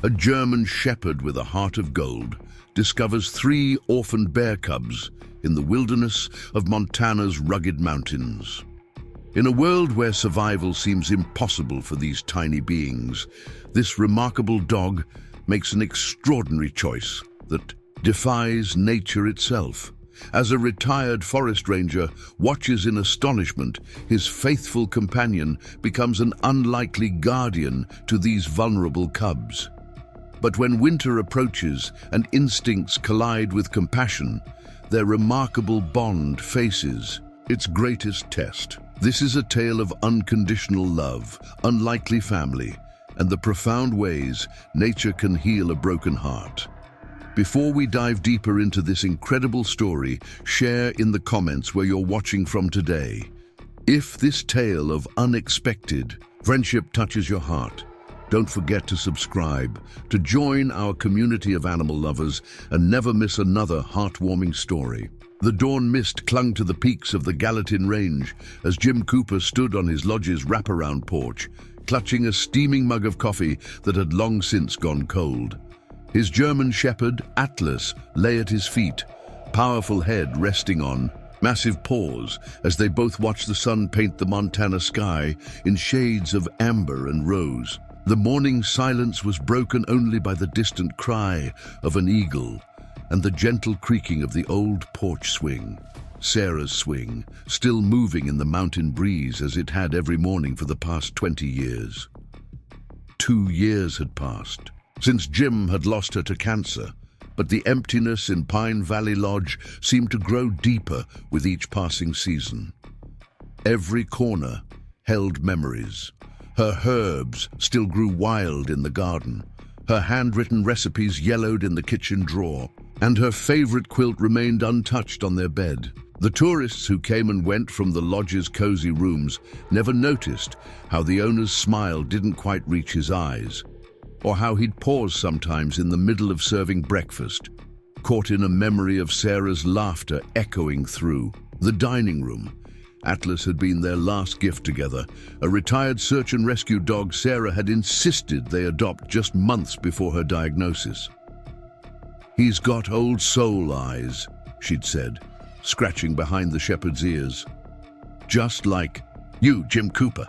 A German shepherd with a heart of gold discovers 3 orphaned bear cubs in the wilderness of Montana's rugged mountains. In a world where survival seems impossible for these tiny beings, this remarkable dog makes an extraordinary choice that defies nature itself. As a retired forest ranger watches in astonishment, his faithful companion becomes an unlikely guardian to these vulnerable cubs. But when winter approaches and instincts collide with compassion, their remarkable bond faces its greatest test. This is a tale of unconditional love, unlikely family, and the profound ways nature can heal a broken heart. Before we dive deeper into this incredible story, share in the comments where you're watching from today. If this tale of unexpected friendship touches your heart, don't forget to subscribe to join our community of animal lovers and never miss another heartwarming story. The dawn mist clung to the peaks of the Gallatin Range as Jim Cooper stood on his lodge's wraparound porch, clutching a steaming mug of coffee that had long since gone cold. His German shepherd, Atlas, lay at his feet, powerful head resting on massive paws as they both watched the sun paint the Montana sky in shades of amber and rose. The morning silence was broken only by the distant cry of an eagle and the gentle creaking of the old porch swing, Sarah's swing, still moving in the mountain breeze as it had every morning for the past 20 years. 2 years had passed since Jim had lost her to cancer, but the emptiness in Pine Valley Lodge seemed to grow deeper with each passing season. Every corner held memories. Her herbs still grew wild in the garden, her handwritten recipes yellowed in the kitchen drawer, and her favorite quilt remained untouched on their bed. The tourists who came and went from the lodge's cozy rooms never noticed how the owner's smile didn't quite reach his eyes, or how he'd pause sometimes in the middle of serving breakfast, caught in a memory of Sarah's laughter echoing through the dining room. Atlas had been their last gift together, a retired search and rescue dog Sarah had insisted they adopt just months before her diagnosis. "He's got old soul eyes," she'd said, scratching behind the shepherd's ears. "Just like you, Jim Cooper."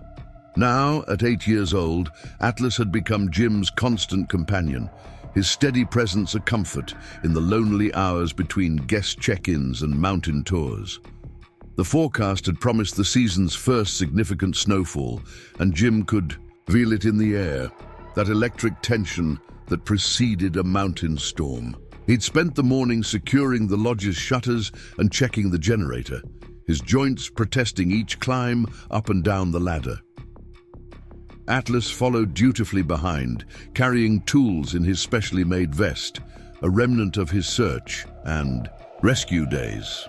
Now, at 8 years old, Atlas had become Jim's constant companion, his steady presence a comfort in the lonely hours between guest check-ins and mountain tours. The forecast had promised the season's first significant snowfall, and Jim could feel it in the air, that electric tension that preceded a mountain storm. He'd spent the morning securing the lodge's shutters and checking the generator, his joints protesting each climb up and down the ladder. Atlas followed dutifully behind, carrying tools in his specially made vest, a remnant of his search and rescue days.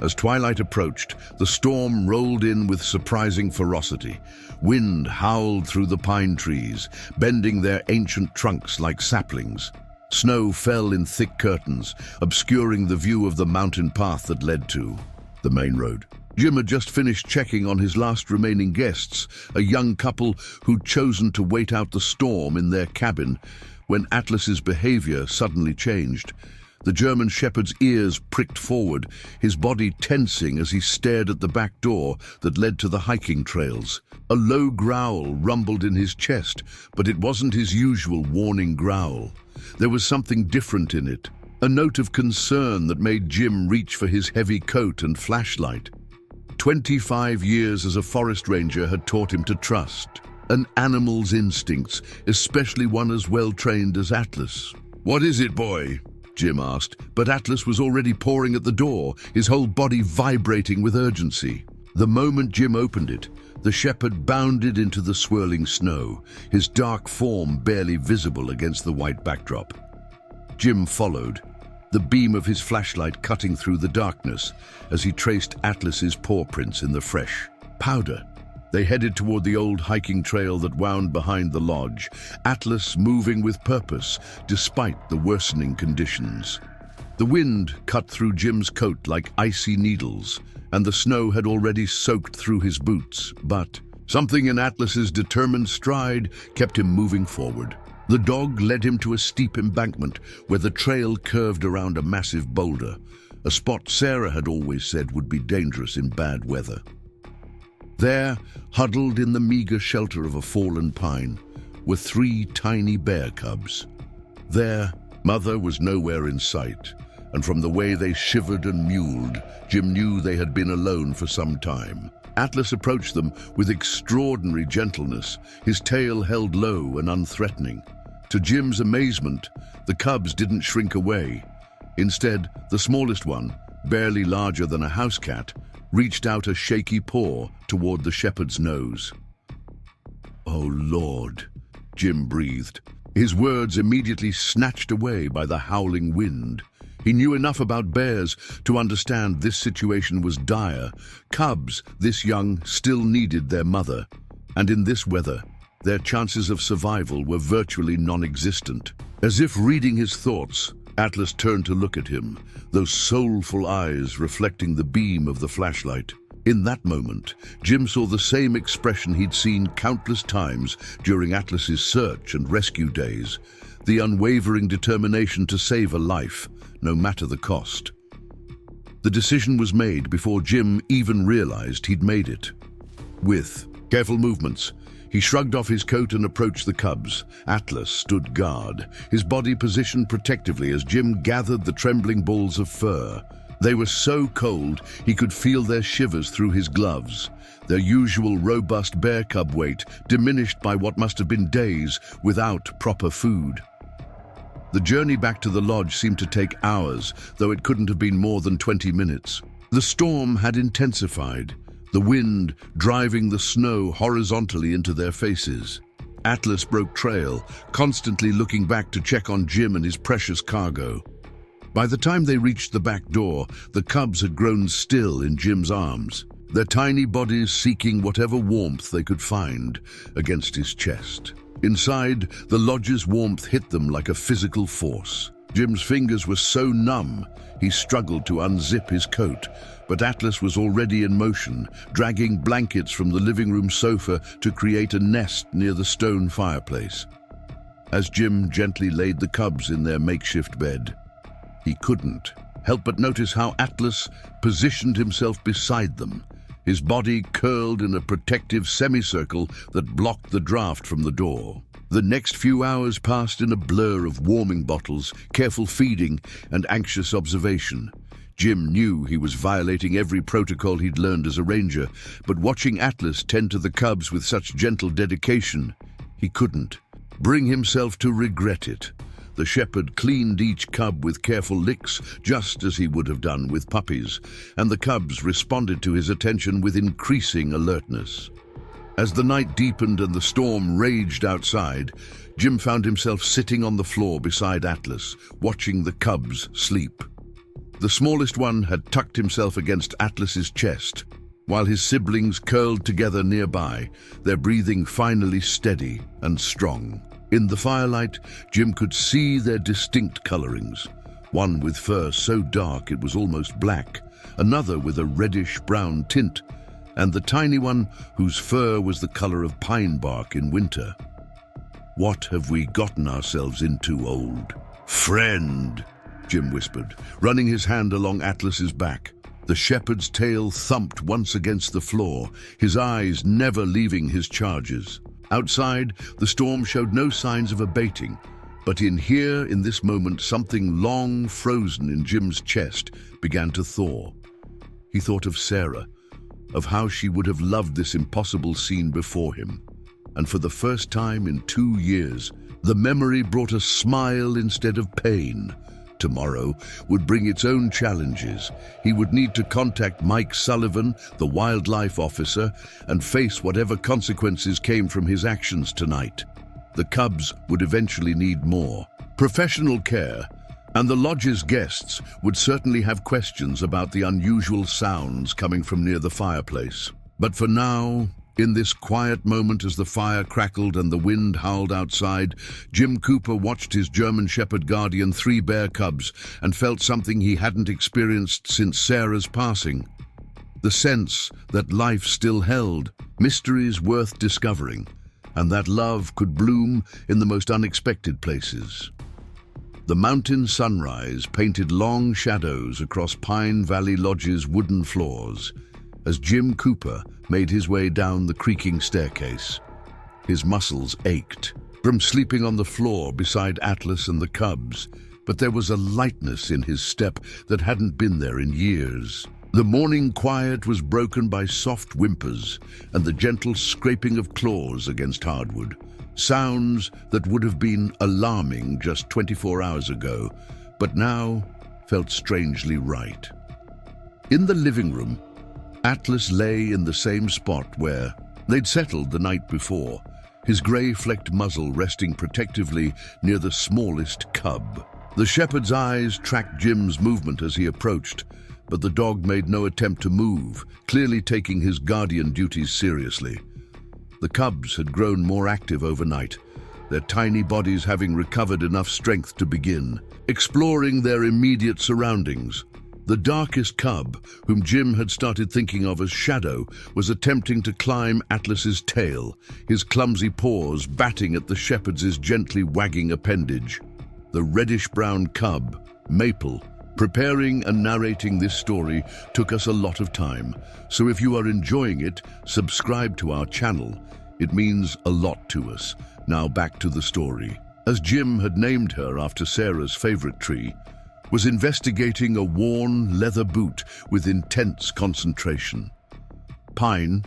As twilight approached, the storm rolled in with surprising ferocity. Wind howled through the pine trees, bending their ancient trunks like saplings. Snow fell in thick curtains, obscuring the view of the mountain path that led to the main road. Jim had just finished checking on his last remaining guests, a young couple who'd chosen to wait out the storm in their cabin, when Atlas's behavior suddenly changed. The German shepherd's ears pricked forward, his body tensing as he stared at the back door that led to the hiking trails. A low growl rumbled in his chest, but it wasn't his usual warning growl. There was something different in it, a note of concern that made Jim reach for his heavy coat and flashlight. 25 years as a forest ranger had taught him to trust an animal's instincts, especially one as well-trained as Atlas. "What is it, boy?" Jim asked, but Atlas was already pouring at the door, his whole body vibrating with urgency. The moment Jim opened it, the shepherd bounded into the swirling snow, his dark form barely visible against the white backdrop. Jim followed, the beam of his flashlight cutting through the darkness as he traced Atlas's paw prints in the fresh powder. They headed toward the old hiking trail that wound behind the lodge, Atlas moving with purpose despite the worsening conditions. The wind cut through Jim's coat like icy needles, and the snow had already soaked through his boots, but something in Atlas's determined stride kept him moving forward. The dog led him to a steep embankment where the trail curved around a massive boulder, a spot Sarah had always said would be dangerous in bad weather. There, huddled in the meager shelter of a fallen pine, were 3 tiny bear cubs. Their mother was nowhere in sight, and from the way they shivered and mewed, Jim knew they had been alone for some time. Atlas approached them with extraordinary gentleness, his tail held low and unthreatening. To Jim's amazement, the cubs didn't shrink away. Instead, the smallest one, barely larger than a house cat, reached out a shaky paw toward the shepherd's nose. "Oh, Lord," Jim breathed, his words immediately snatched away by the howling wind. He knew enough about bears to understand this situation was dire. Cubs, this young, still needed their mother, and in this weather, their chances of survival were virtually non-existent. As if reading his thoughts, Atlas turned to look at him, those soulful eyes reflecting the beam of the flashlight. In that moment, Jim saw the same expression he'd seen countless times during Atlas's search and rescue days, the unwavering determination to save a life, no matter the cost. The decision was made before Jim even realized he'd made it. With careful movements, he shrugged off his coat and approached the cubs. Atlas stood guard, his body positioned protectively as Jim gathered the trembling balls of fur. They were so cold he could feel their shivers through his gloves, their usual robust bear cub weight diminished by what must have been days without proper food. The journey back to the lodge seemed to take hours, though it couldn't have been more than 20 minutes. The storm had intensified, the wind driving the snow horizontally into their faces. Atlas broke trail, constantly looking back to check on Jim and his precious cargo. By the time they reached the back door, the cubs had grown still in Jim's arms, their tiny bodies seeking whatever warmth they could find against his chest. Inside, the lodge's warmth hit them like a physical force. Jim's fingers were so numb, he struggled to unzip his coat, but Atlas was already in motion, dragging blankets from the living room sofa to create a nest near the stone fireplace. As Jim gently laid the cubs in their makeshift bed, he couldn't help but notice how Atlas positioned himself beside them, his body curled in a protective semicircle that blocked the draft from the door. The next few hours passed in a blur of warming bottles, careful feeding, and anxious observation. Jim knew he was violating every protocol he'd learned as a ranger, but watching Atlas tend to the cubs with such gentle dedication, he couldn't bring himself to regret it. The shepherd cleaned each cub with careful licks, just as he would have done with puppies, and the cubs responded to his attention with increasing alertness. As the night deepened and the storm raged outside, Jim found himself sitting on the floor beside Atlas, watching the cubs sleep. The smallest one had tucked himself against Atlas's chest, while his siblings curled together nearby, their breathing finally steady and strong. In the firelight, Jim could see their distinct colorings, one with fur so dark it was almost black, another with a reddish-brown tint, and the tiny one whose fur was the color of pine bark in winter. "What have we gotten ourselves into, old friend?" Jim whispered, running his hand along Atlas's back. The shepherd's tail thumped once against the floor, his eyes never leaving his charges. Outside, the storm showed no signs of abating, but in this moment, something long frozen in Jim's chest began to thaw. He thought of Sarah, of how she would have loved this impossible scene before him. And for the first time in 2 years, the memory brought a smile instead of pain. Tomorrow would bring its own challenges. He would need to contact Mike Sullivan, the wildlife officer, and face whatever consequences came from his actions tonight. The cubs would eventually need more professional care, and the lodge's guests would certainly have questions about the unusual sounds coming from near the fireplace. But for now, in this quiet moment as the fire crackled and the wind howled outside, Jim Cooper watched his German Shepherd guardian 3 bear cubs and felt something he hadn't experienced since Sarah's passing. The sense that life still held mysteries worth discovering, and that love could bloom in the most unexpected places. The mountain sunrise painted long shadows across Pine Valley Lodge's wooden floors as Jim Cooper made his way down the creaking staircase. His muscles ached from sleeping on the floor beside Atlas and the cubs, but there was a lightness in his step that hadn't been there in years. The morning quiet was broken by soft whimpers and the gentle scraping of claws against hardwood, sounds that would have been alarming just 24 hours ago, but now felt strangely right. In the living room, Atlas lay in the same spot where they'd settled the night before, his grey-flecked muzzle resting protectively near the smallest cub. The shepherd's eyes tracked Jim's movement as he approached, but the dog made no attempt to move, clearly taking his guardian duties seriously. The cubs had grown more active overnight, their tiny bodies having recovered enough strength to begin exploring their immediate surroundings. The darkest cub, whom Jim had started thinking of as Shadow, was attempting to climb Atlas's tail, his clumsy paws batting at the shepherd's gently wagging appendage. The reddish-brown cub, Maple, preparing and narrating this story took us a lot of time, so if you are enjoying it, subscribe to our channel. It means a lot to us. Now back to the story. As Jim had named her after Sarah's favorite tree, was investigating a worn leather boot with intense concentration. Pine,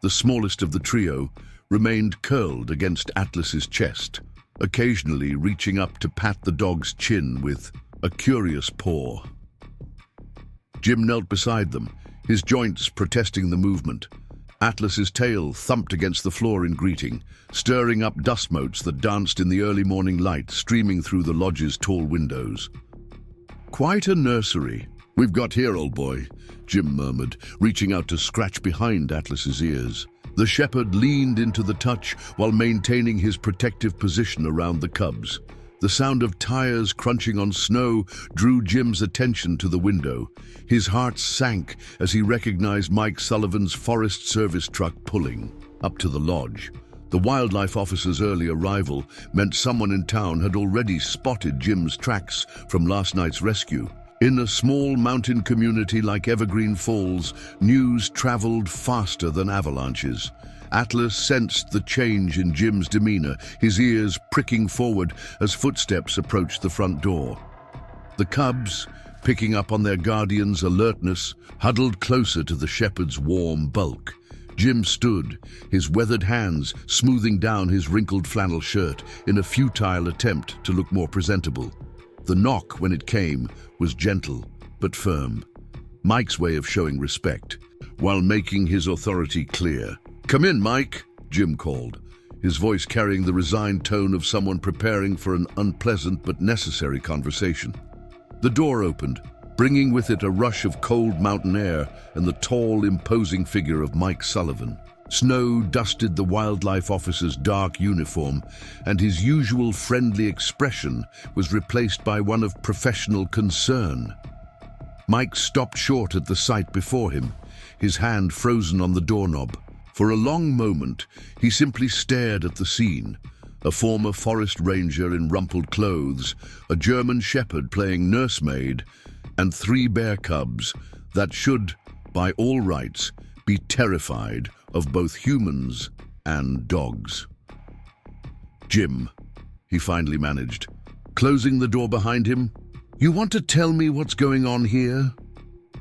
the smallest of the trio, remained curled against Atlas's chest, occasionally reaching up to pat the dog's chin with a curious paw. Jim knelt beside them, his joints protesting the movement. Atlas's tail thumped against the floor in greeting, stirring up dust motes that danced in the early morning light streaming through the lodge's tall windows. "Quite a nursery we've got here, old boy," Jim murmured, reaching out to scratch behind Atlas's ears. The shepherd leaned into the touch while maintaining his protective position around the cubs. The sound of tires crunching on snow drew Jim's attention to the window. His heart sank as he recognized Mike Sullivan's Forest Service truck pulling up to the lodge. The wildlife officer's early arrival meant someone in town had already spotted Jim's tracks from last night's rescue. In a small mountain community like Evergreen Falls, news traveled faster than avalanches. Atlas sensed the change in Jim's demeanor, his ears pricking forward as footsteps approached the front door. The cubs, picking up on their guardian's alertness, huddled closer to the shepherd's warm bulk. Jim stood, his weathered hands smoothing down his wrinkled flannel shirt in a futile attempt to look more presentable. The knock, when it came, was gentle but firm, Mike's way of showing respect, while making his authority clear. "Come in, Mike," Jim called, his voice carrying the resigned tone of someone preparing for an unpleasant but necessary conversation. The door opened, bringing with it a rush of cold mountain air and the tall, imposing figure of Mike Sullivan. Snow dusted the wildlife officer's dark uniform, and his usual friendly expression was replaced by one of professional concern. Mike stopped short at the sight before him, his hand frozen on the doorknob. For a long moment, he simply stared at the scene. A former forest ranger in rumpled clothes, a German shepherd playing nursemaid, and 3 bear cubs that should, by all rights, be terrified of both humans and dogs. "Jim," he finally managed, closing the door behind him, "you want to tell me what's going on here?"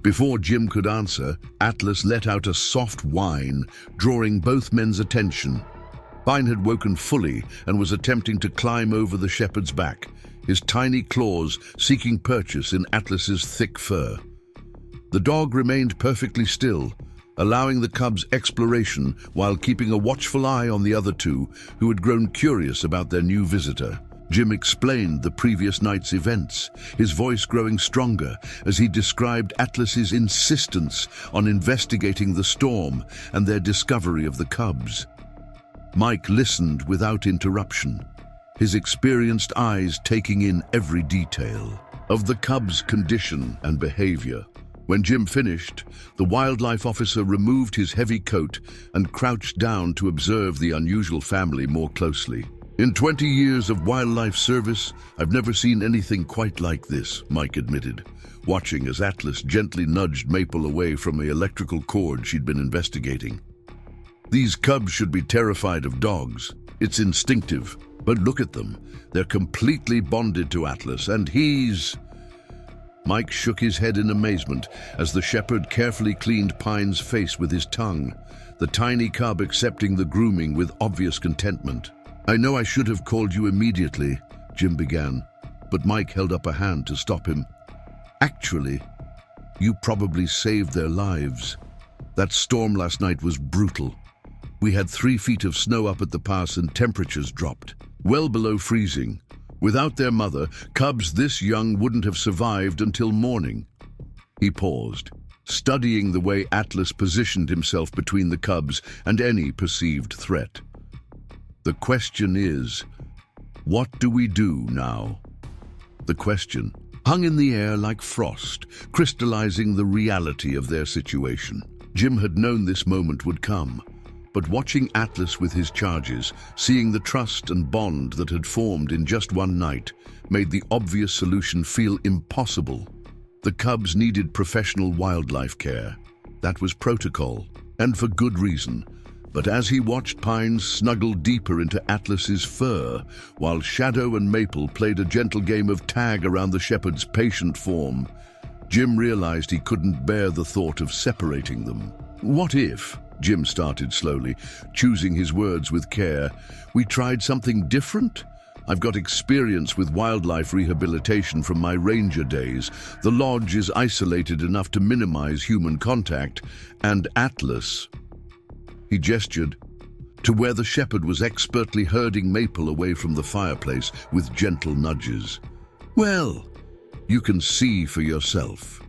Before Jim could answer, Atlas let out a soft whine, drawing both men's attention. Pine had woken fully and was attempting to climb over the shepherd's back, his tiny claws seeking purchase in Atlas's thick fur. The dog remained perfectly still, allowing the cubs exploration while keeping a watchful eye on the other two, who had grown curious about their new visitor. Jim explained the previous night's events, his voice growing stronger as he described Atlas's insistence on investigating the storm and their discovery of the cubs. Mike listened without interruption, his experienced eyes taking in every detail of the cubs' condition and behavior. When Jim finished, the wildlife officer removed his heavy coat and crouched down to observe the unusual family more closely. "In 20 years of wildlife service, I've never seen anything quite like this," Mike admitted, watching as Atlas gently nudged Maple away from the electrical cord she'd been investigating. "These cubs should be terrified of dogs. It's instinctive. But look at them. They're completely bonded to Atlas, and he's..." Mike shook his head in amazement as the shepherd carefully cleaned Pine's face with his tongue, the tiny cub accepting the grooming with obvious contentment. "I know I should have called you immediately," Jim began, but Mike held up a hand to stop him. "Actually, you probably saved their lives. That storm last night was brutal. We had 3 feet of snow up at the pass and temperatures dropped, well below freezing. Without their mother, cubs this young wouldn't have survived until morning." He paused, studying the way Atlas positioned himself between the cubs and any perceived threat. "The question is, what do we do now?" The question hung in the air like frost, crystallizing the reality of their situation. Jim had known this moment would come, but watching Atlas with his charges, seeing the trust and bond that had formed in just one night, made the obvious solution feel impossible. The cubs needed professional wildlife care. That was protocol, and for good reason. But as he watched Pine snuggle deeper into Atlas's fur, while Shadow and Maple played a gentle game of tag around the shepherd's patient form, Jim realized he couldn't bear the thought of separating them. "What if," Jim started slowly, choosing his words with care, "we tried something different? I've got experience with wildlife rehabilitation from my ranger days. The lodge is isolated enough to minimize human contact, and Atlas..." He gestured to where the shepherd was expertly herding Maple away from the fireplace with gentle nudges. "Well, you can see for yourself."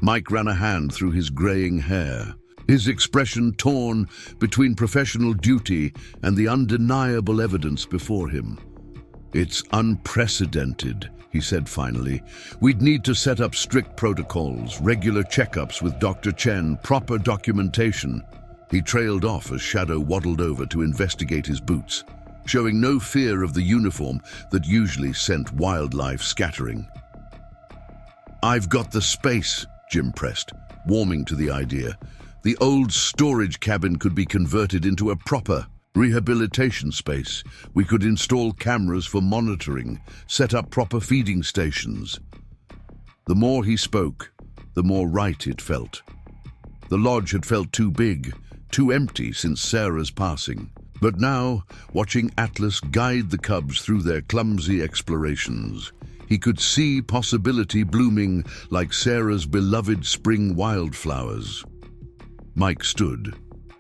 Mike ran a hand through his graying hair, his expression torn between professional duty and the undeniable evidence before him. "It's unprecedented," he said finally. "We'd need to set up strict protocols, regular checkups with Dr. Chen, proper documentation." He trailed off as Shadow waddled over to investigate his boots, showing no fear of the uniform that usually sent wildlife scattering. "I've got the space," Jim pressed, warming to the idea. The old storage cabin could be converted into a proper rehabilitation space. We could install cameras for monitoring, set up proper feeding stations. The more he spoke, the more right it felt. The lodge had felt too big, too empty since Sarah's passing. But now, watching Atlas guide the cubs through their clumsy explorations, he could see possibility blooming like Sarah's beloved spring wildflowers. Mike stood,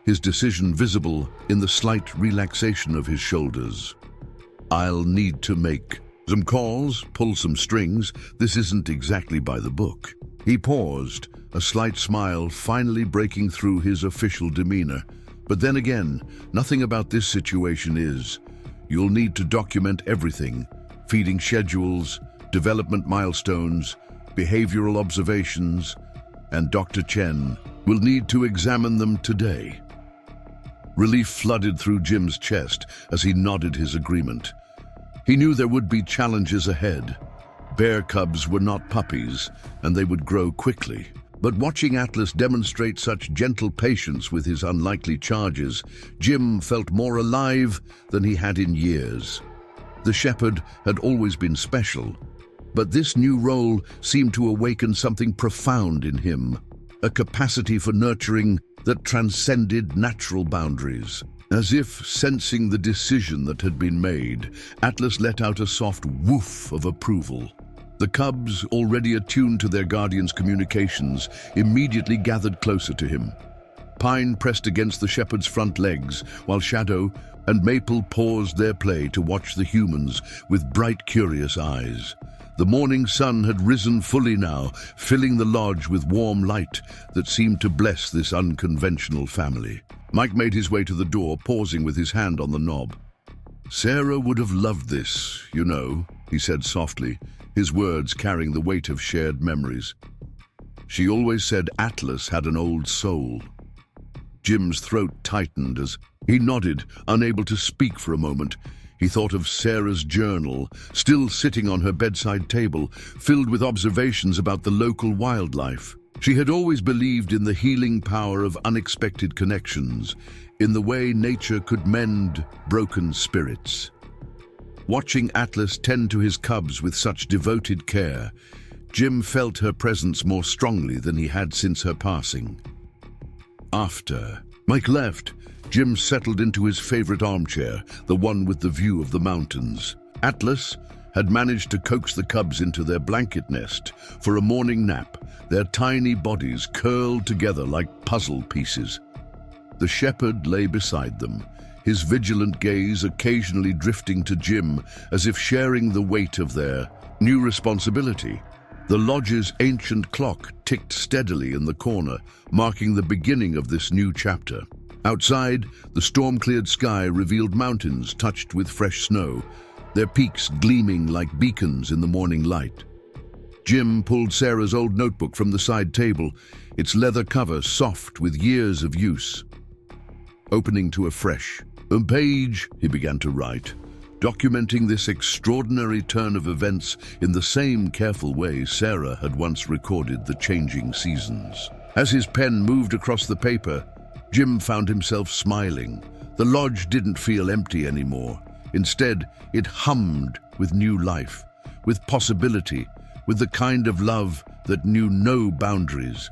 his decision visible in the slight relaxation of his shoulders. "I'll need to make some calls, pull some strings. This isn't exactly by the book." He paused, a slight smile finally breaking through his official demeanor. "But then again, nothing about this situation is. You'll need to document everything: feeding schedules, development milestones, behavioral observations, and Dr. Chen will need to examine them today." Relief flooded through Jim's chest as he nodded his agreement. He knew there would be challenges ahead. Bear cubs were not puppies, and they would grow quickly. But watching Atlas demonstrate such gentle patience with his unlikely charges, Jim felt more alive than he had in years. The shepherd had always been special, but this new role seemed to awaken something profound in him, a capacity for nurturing that transcended natural boundaries. As if sensing the decision that had been made, Atlas let out a soft woof of approval. The cubs, already attuned to their guardian's communications, immediately gathered closer to him. Pine pressed against the shepherd's front legs, while Shadow and Maple paused their play to watch the humans with bright, curious eyes. The morning sun had risen fully now, filling the lodge with warm light that seemed to bless this unconventional family. Mike made his way to the door, pausing with his hand on the knob. "Sarah would have loved this, you know," he said softly, his words carrying the weight of shared memories. She always said Atlas had an old soul. Jim's throat tightened as he nodded, unable to speak for a moment. He thought of Sarah's journal, still sitting on her bedside table, filled with observations about the local wildlife. She had always believed in the healing power of unexpected connections, in the way nature could mend broken spirits. Watching Atlas tend to his cubs with such devoted care, Jim felt her presence more strongly than he had since her passing. After Mike left, Jim settled into his favorite armchair, the one with the view of the mountains. Atlas had managed to coax the cubs into their blanket nest for a morning nap, their tiny bodies curled together like puzzle pieces. The shepherd lay beside them, his vigilant gaze occasionally drifting to Jim as if sharing the weight of their new responsibility. The lodge's ancient clock ticked steadily in the corner, marking the beginning of this new chapter. Outside, the storm-cleared sky revealed mountains touched with fresh snow, their peaks gleaming like beacons in the morning light. Jim pulled Sarah's old notebook from the side table, its leather cover soft with years of use. Opening to a fresh page, he began to write, documenting this extraordinary turn of events in the same careful way Sarah had once recorded the changing seasons. As his pen moved across the paper, Jim found himself smiling. The lodge didn't feel empty anymore. Instead, it hummed with new life, with possibility, with the kind of love that knew no boundaries.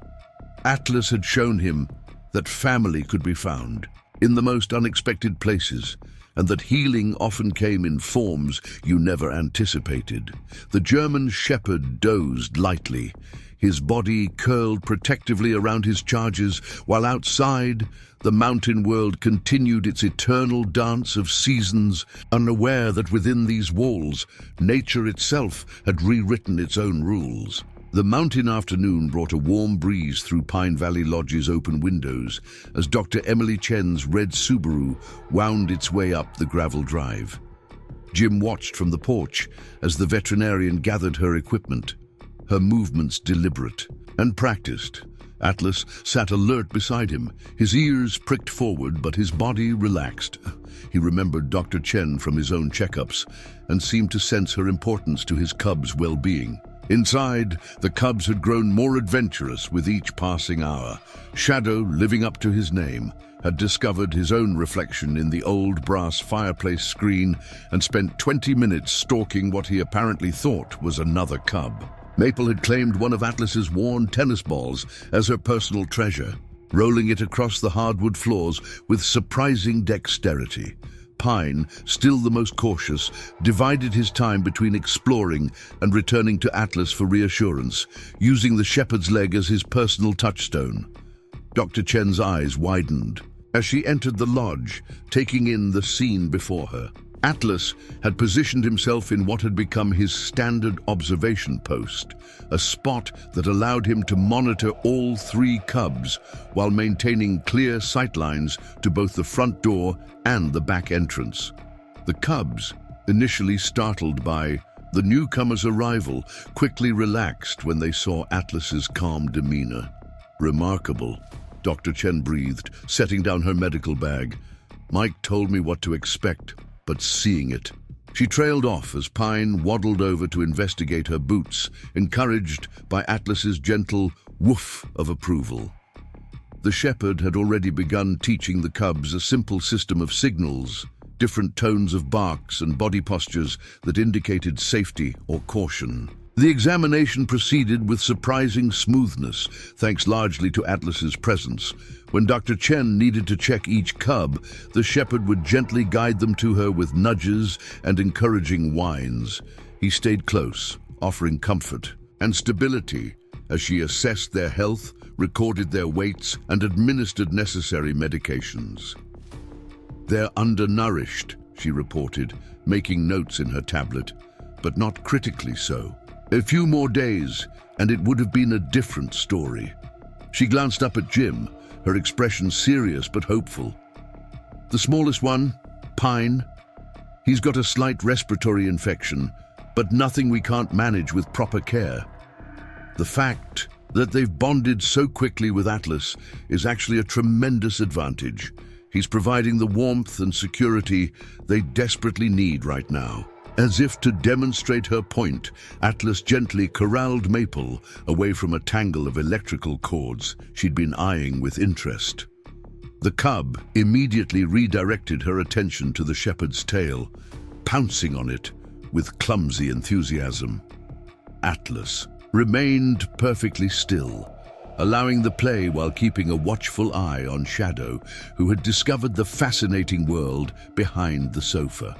Atlas had shown him that family could be found in the most unexpected places, and that healing often came in forms you never anticipated. The German shepherd dozed lightly, his body curled protectively around his charges, while outside, the mountain world continued its eternal dance of seasons, unaware that within these walls, nature itself had rewritten its own rules. The mountain afternoon brought a warm breeze through Pine Valley Lodge's open windows as Dr. Emily Chen's red Subaru wound its way up the gravel drive. Jim watched from the porch as the veterinarian gathered her equipment, her movements deliberate and practiced. Atlas sat alert beside him, his ears pricked forward but his body relaxed. He remembered Dr. Chen from his own checkups and seemed to sense her importance to his cubs' well-being. Inside, the cubs had grown more adventurous with each passing hour. Shadow, living up to his name, had discovered his own reflection in the old brass fireplace screen and spent 20 minutes stalking what he apparently thought was another cub. Maple had claimed one of Atlas's worn tennis balls as her personal treasure, rolling it across the hardwood floors with surprising dexterity. Pine, still the most cautious, divided his time between exploring and returning to Atlas for reassurance, using the shepherd's leg as his personal touchstone. Dr. Chen's eyes widened as she entered the lodge, taking in the scene before her. Atlas had positioned himself in what had become his standard observation post, a spot that allowed him to monitor all three cubs while maintaining clear sightlines to both the front door and the back entrance. The cubs, initially startled by the newcomer's arrival, quickly relaxed when they saw Atlas's calm demeanor. Remarkable, Dr. Chen breathed, setting down her medical bag. Mike told me what to expect, but seeing it. She trailed off as Pine waddled over to investigate her boots, encouraged by Atlas's gentle woof of approval. The shepherd had already begun teaching the cubs a simple system of signals, different tones of barks and body postures that indicated safety or caution. The examination proceeded with surprising smoothness, thanks largely to Atlas's presence. When Dr. Chen needed to check each cub, the shepherd would gently guide them to her with nudges and encouraging whines. He stayed close, offering comfort and stability as she assessed their health, recorded their weights, and administered necessary medications. "They're undernourished," she reported, making notes in her tablet, "but not critically so. A few more days, and it would have been a different story." She glanced up at Jim, her expression serious but hopeful. "The smallest one, Pine, he's got a slight respiratory infection, but nothing we can't manage with proper care." The fact That they've bonded so quickly with Atlas is actually a tremendous advantage. He's providing the warmth and security they desperately need right now. As if to demonstrate her point, Atlas gently corralled Maple away from a tangle of electrical cords she'd been eyeing with interest. The cub immediately redirected her attention to the shepherd's tail, pouncing on it with clumsy enthusiasm. Atlas remained perfectly still, allowing the play while keeping a watchful eye on Shadow, who had discovered the fascinating world behind the sofa.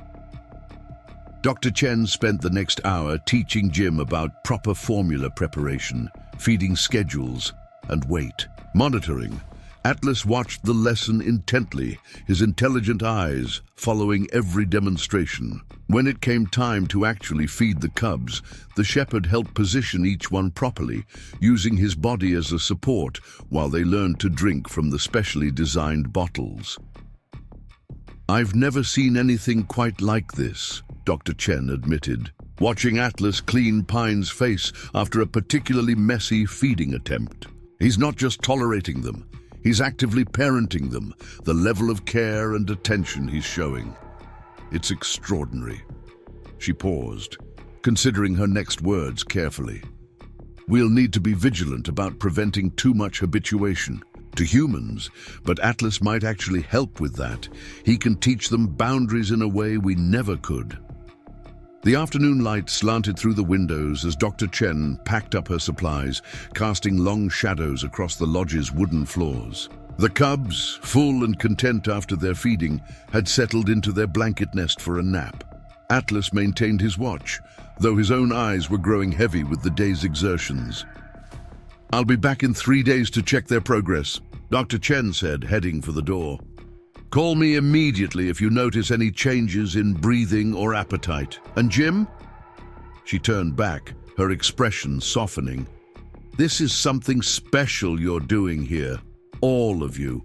Dr. Chen spent the next hour teaching Jim about proper formula preparation, feeding schedules, and weight monitoring. Atlas watched the lesson intently, his intelligent eyes following every demonstration. When it came time to actually feed the cubs, the shepherd helped position each one properly, using his body as a support while they learned to drink from the specially designed bottles. "I've never seen anything quite like this," Dr. Chen admitted, watching Atlas clean Pine's face after a particularly messy feeding attempt. "He's not just tolerating them, he's actively parenting them, the level of care and attention he's showing. It's extraordinary." She paused, considering her next words carefully. "We'll need to be vigilant about preventing too much habituation to humans, but Atlas might actually help with that. He can teach them boundaries in a way we never could." The afternoon light slanted through the windows as Dr. Chen packed up her supplies, casting long shadows across the lodge's wooden floors. The cubs, full and content after their feeding, had settled into their blanket nest for a nap. Atlas maintained his watch, though his own eyes were growing heavy with the day's exertions. "I'll be back in 3 days to check their progress," Dr. Chen said, heading for the door. "Call me immediately if you notice any changes in breathing or appetite. And Jim?" She turned back, her expression softening. "This is something special you're doing here, all of you."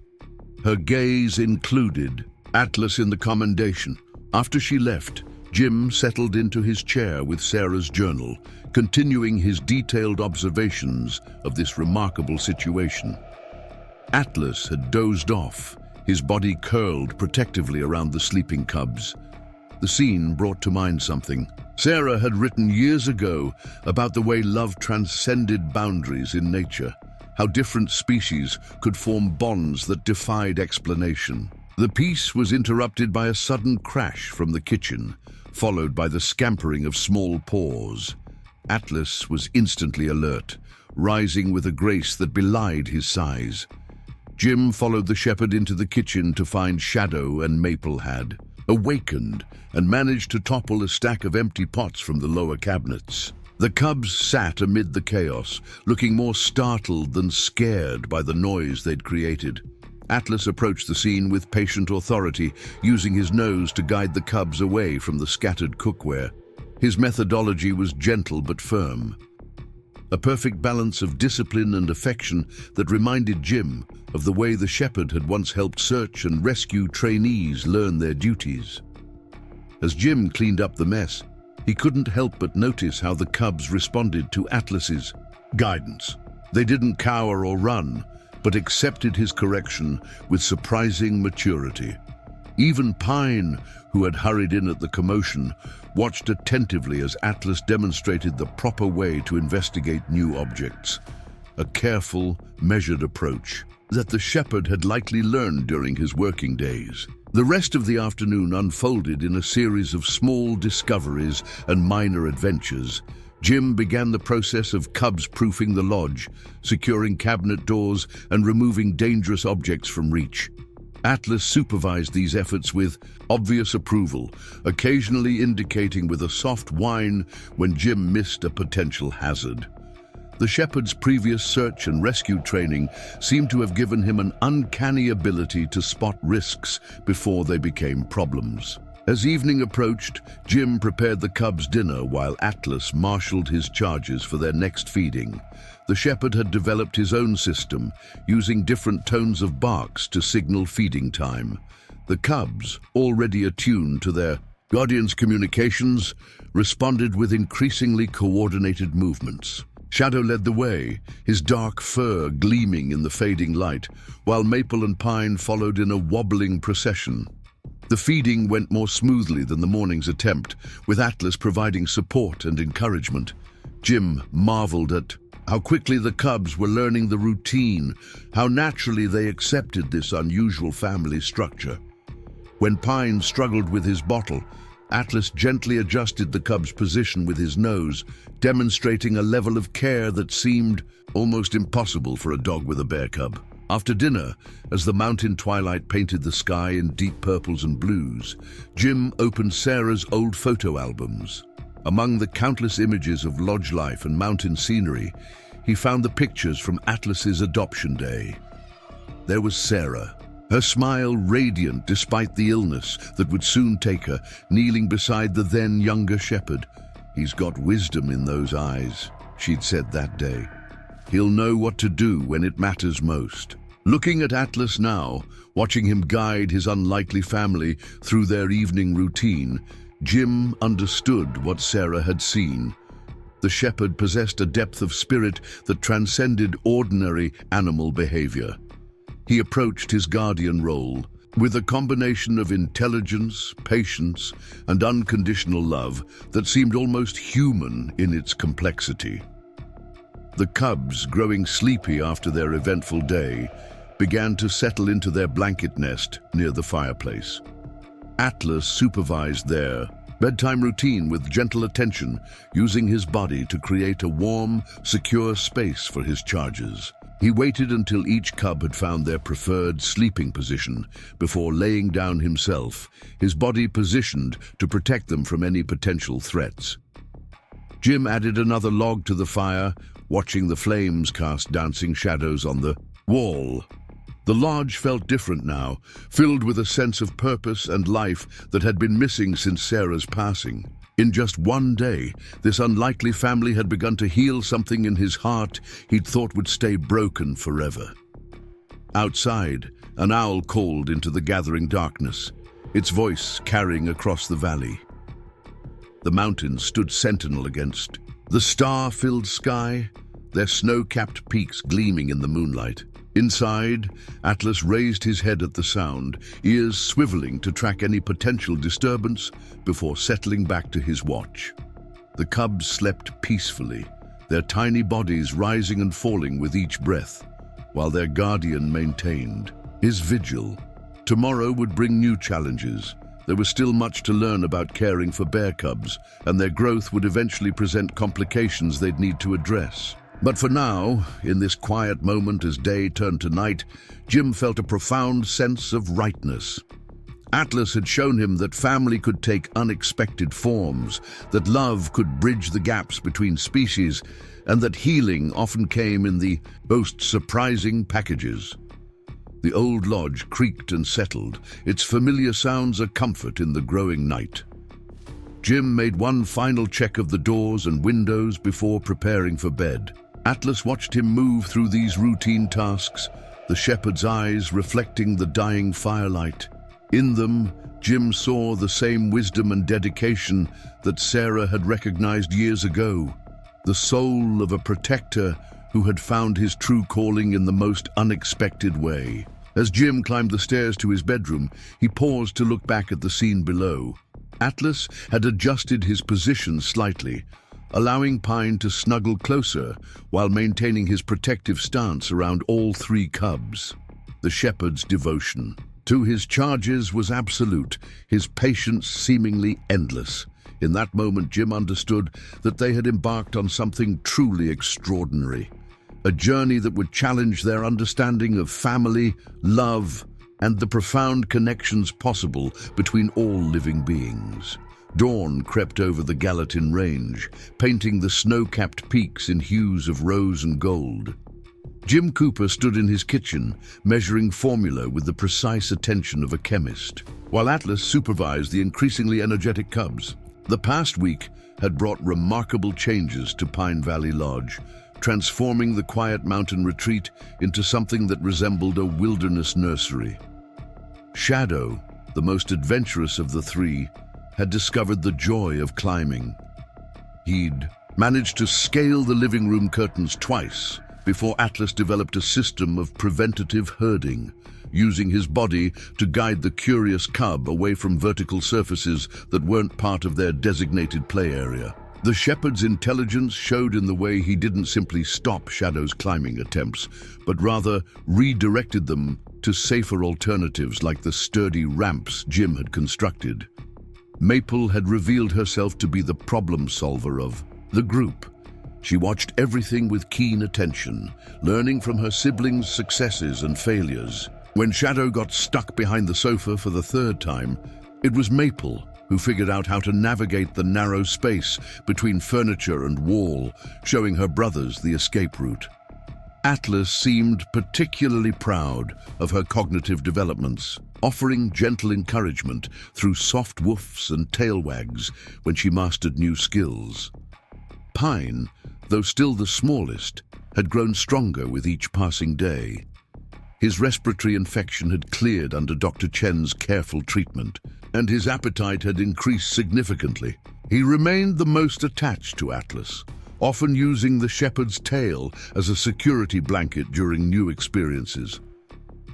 Her gaze included Atlas in the commendation. After she left, Jim settled into his chair with Sarah's journal, continuing his detailed observations of this remarkable situation. Atlas had dozed off, his body curled protectively around the sleeping cubs. The scene brought to mind something Sarah had written years ago about the way love transcended boundaries in nature, how different species could form bonds that defied explanation. The piece was interrupted by a sudden crash from the kitchen, followed by the scampering of small paws. Atlas was instantly alert, rising with a grace that belied his size. Jim followed the shepherd into the kitchen to find Shadow and Maple had awakened and managed to topple a stack of empty pots from the lower cabinets. The cubs sat amid the chaos, looking more startled than scared by the noise they'd created. Atlas approached the scene with patient authority, using his nose to guide the cubs away from the scattered cookware. His methodology was gentle but firm, a perfect balance of discipline and affection that reminded Jim of the way the shepherd had once helped search and rescue trainees learn their duties. As Jim cleaned up the mess, he couldn't help but notice how the cubs responded to Atlas's guidance. They didn't cower or run, but accepted his correction with surprising maturity. Even Pine, who had hurried in at the commotion, watched attentively as Atlas demonstrated the proper way to investigate new objects, a careful, measured approach that the shepherd had likely learned during his working days. The rest of the afternoon unfolded in a series of small discoveries and minor adventures. Jim began the process of cubs-proofing the lodge, securing cabinet doors and removing dangerous objects from reach. Atlas supervised these efforts with obvious approval, occasionally indicating with a soft whine when Jim missed a potential hazard. The shepherd's previous search and rescue training seemed to have given him an uncanny ability to spot risks before they became problems. As evening approached, Jim prepared the cubs' dinner while Atlas marshaled his charges for their next feeding. The shepherd had developed his own system, using different tones of barks to signal feeding time. The cubs, already attuned to their guardian's communications, responded with increasingly coordinated movements. Shadow led the way, his dark fur gleaming in the fading light, while Maple and Pine followed in a wobbling procession. The feeding went more smoothly than the morning's attempt, with Atlas providing support and encouragement. Jim marveled at how quickly the cubs were learning the routine, how naturally they accepted this unusual family structure. When Pine struggled with his bottle, Atlas gently adjusted the cub's position with his nose, demonstrating a level of care that seemed almost impossible for a dog with a bear cub. After dinner, as the mountain twilight painted the sky in deep purples and blues, Jim opened Sarah's old photo albums. Among the countless images of lodge life and mountain scenery, he found the pictures from Atlas's adoption day. There was Sarah, her smile radiant despite the illness that would soon take her, kneeling beside the then younger shepherd. "He's got wisdom in those eyes," she'd said that day. "He'll know what to do when it matters most." Looking at Atlas now, watching him guide his unlikely family through their evening routine, Jim understood what Sarah had seen. The shepherd possessed a depth of spirit that transcended ordinary animal behavior. He approached his guardian role with a combination of intelligence, patience, and unconditional love that seemed almost human in its complexity. The cubs, growing sleepy after their eventful day, began to settle into their blanket nest near the fireplace. Atlas supervised their bedtime routine with gentle attention, using his body to create a warm, secure space for his charges. He waited until each cub had found their preferred sleeping position before laying down himself, his body positioned to protect them from any potential threats. Jim added another log to the fire, watching the flames cast dancing shadows on the wall. The lodge felt different now, filled with a sense of purpose and life that had been missing since Sarah's passing. In just one day, this unlikely family had begun to heal something in his heart he'd thought would stay broken forever. Outside, an owl called into the gathering darkness, its voice carrying across the valley. The mountains stood sentinel against the star-filled sky, their snow-capped peaks gleaming in the moonlight. Inside, Atlas raised his head at the sound, ears swiveling to track any potential disturbance before settling back to his watch. The cubs slept peacefully, their tiny bodies rising and falling with each breath, while their guardian maintained his vigil. Tomorrow would bring new challenges. There was still much to learn about caring for bear cubs, and their growth would eventually present complications they'd need to address. But for now, in this quiet moment as day turned to night, Jim felt a profound sense of rightness. Atlas had shown him that family could take unexpected forms, that love could bridge the gaps between species, and that healing often came in the most surprising packages. The old lodge creaked and settled, its familiar sounds a comfort in the growing night. Jim made one final check of the doors and windows before preparing for bed. Atlas watched him move through these routine tasks, the shepherd's eyes reflecting the dying firelight. In them, Jim saw the same wisdom and dedication that Sarah had recognized years ago, the soul of a protector who had found his true calling in the most unexpected way. As Jim climbed the stairs to his bedroom, he paused to look back at the scene below. Atlas had adjusted his position slightly, allowing Pine to snuggle closer while maintaining his protective stance around all three cubs. The shepherd's devotion to his charges was absolute, his patience seemingly endless. In that moment, Jim understood that they had embarked on something truly extraordinary, a journey that would challenge their understanding of family, love, and the profound connections possible between all living beings. Dawn crept over the Gallatin Range, painting the snow-capped peaks in hues of rose and gold. Jim Cooper stood in his kitchen, measuring formula with the precise attention of a chemist, while Atlas supervised the increasingly energetic cubs. The past week had brought remarkable changes to Pine Valley Lodge, transforming the quiet mountain retreat into something that resembled a wilderness nursery. Shadow, the most adventurous of the three, had discovered the joy of climbing. He'd managed to scale the living room curtains twice before Atlas developed a system of preventative herding, using his body to guide the curious cub away from vertical surfaces that weren't part of their designated play area. The shepherd's intelligence showed in the way he didn't simply stop Shadow's climbing attempts, but rather redirected them to safer alternatives like the sturdy ramps Jim had constructed. Maple had revealed herself to be the problem solver of the group. She watched everything with keen attention, learning from her siblings' successes and failures. When Shadow got stuck behind the sofa for the third time, it was Maple who figured out how to navigate the narrow space between furniture and wall, showing her brothers the escape route. Atlas seemed particularly proud of her cognitive developments, offering gentle encouragement through soft woofs and tail wags when she mastered new skills. Pine, though still the smallest, had grown stronger with each passing day. His respiratory infection had cleared under Dr. Chen's careful treatment, and his appetite had increased significantly. He remained the most attached to Atlas, often using the shepherd's tail as a security blanket during new experiences.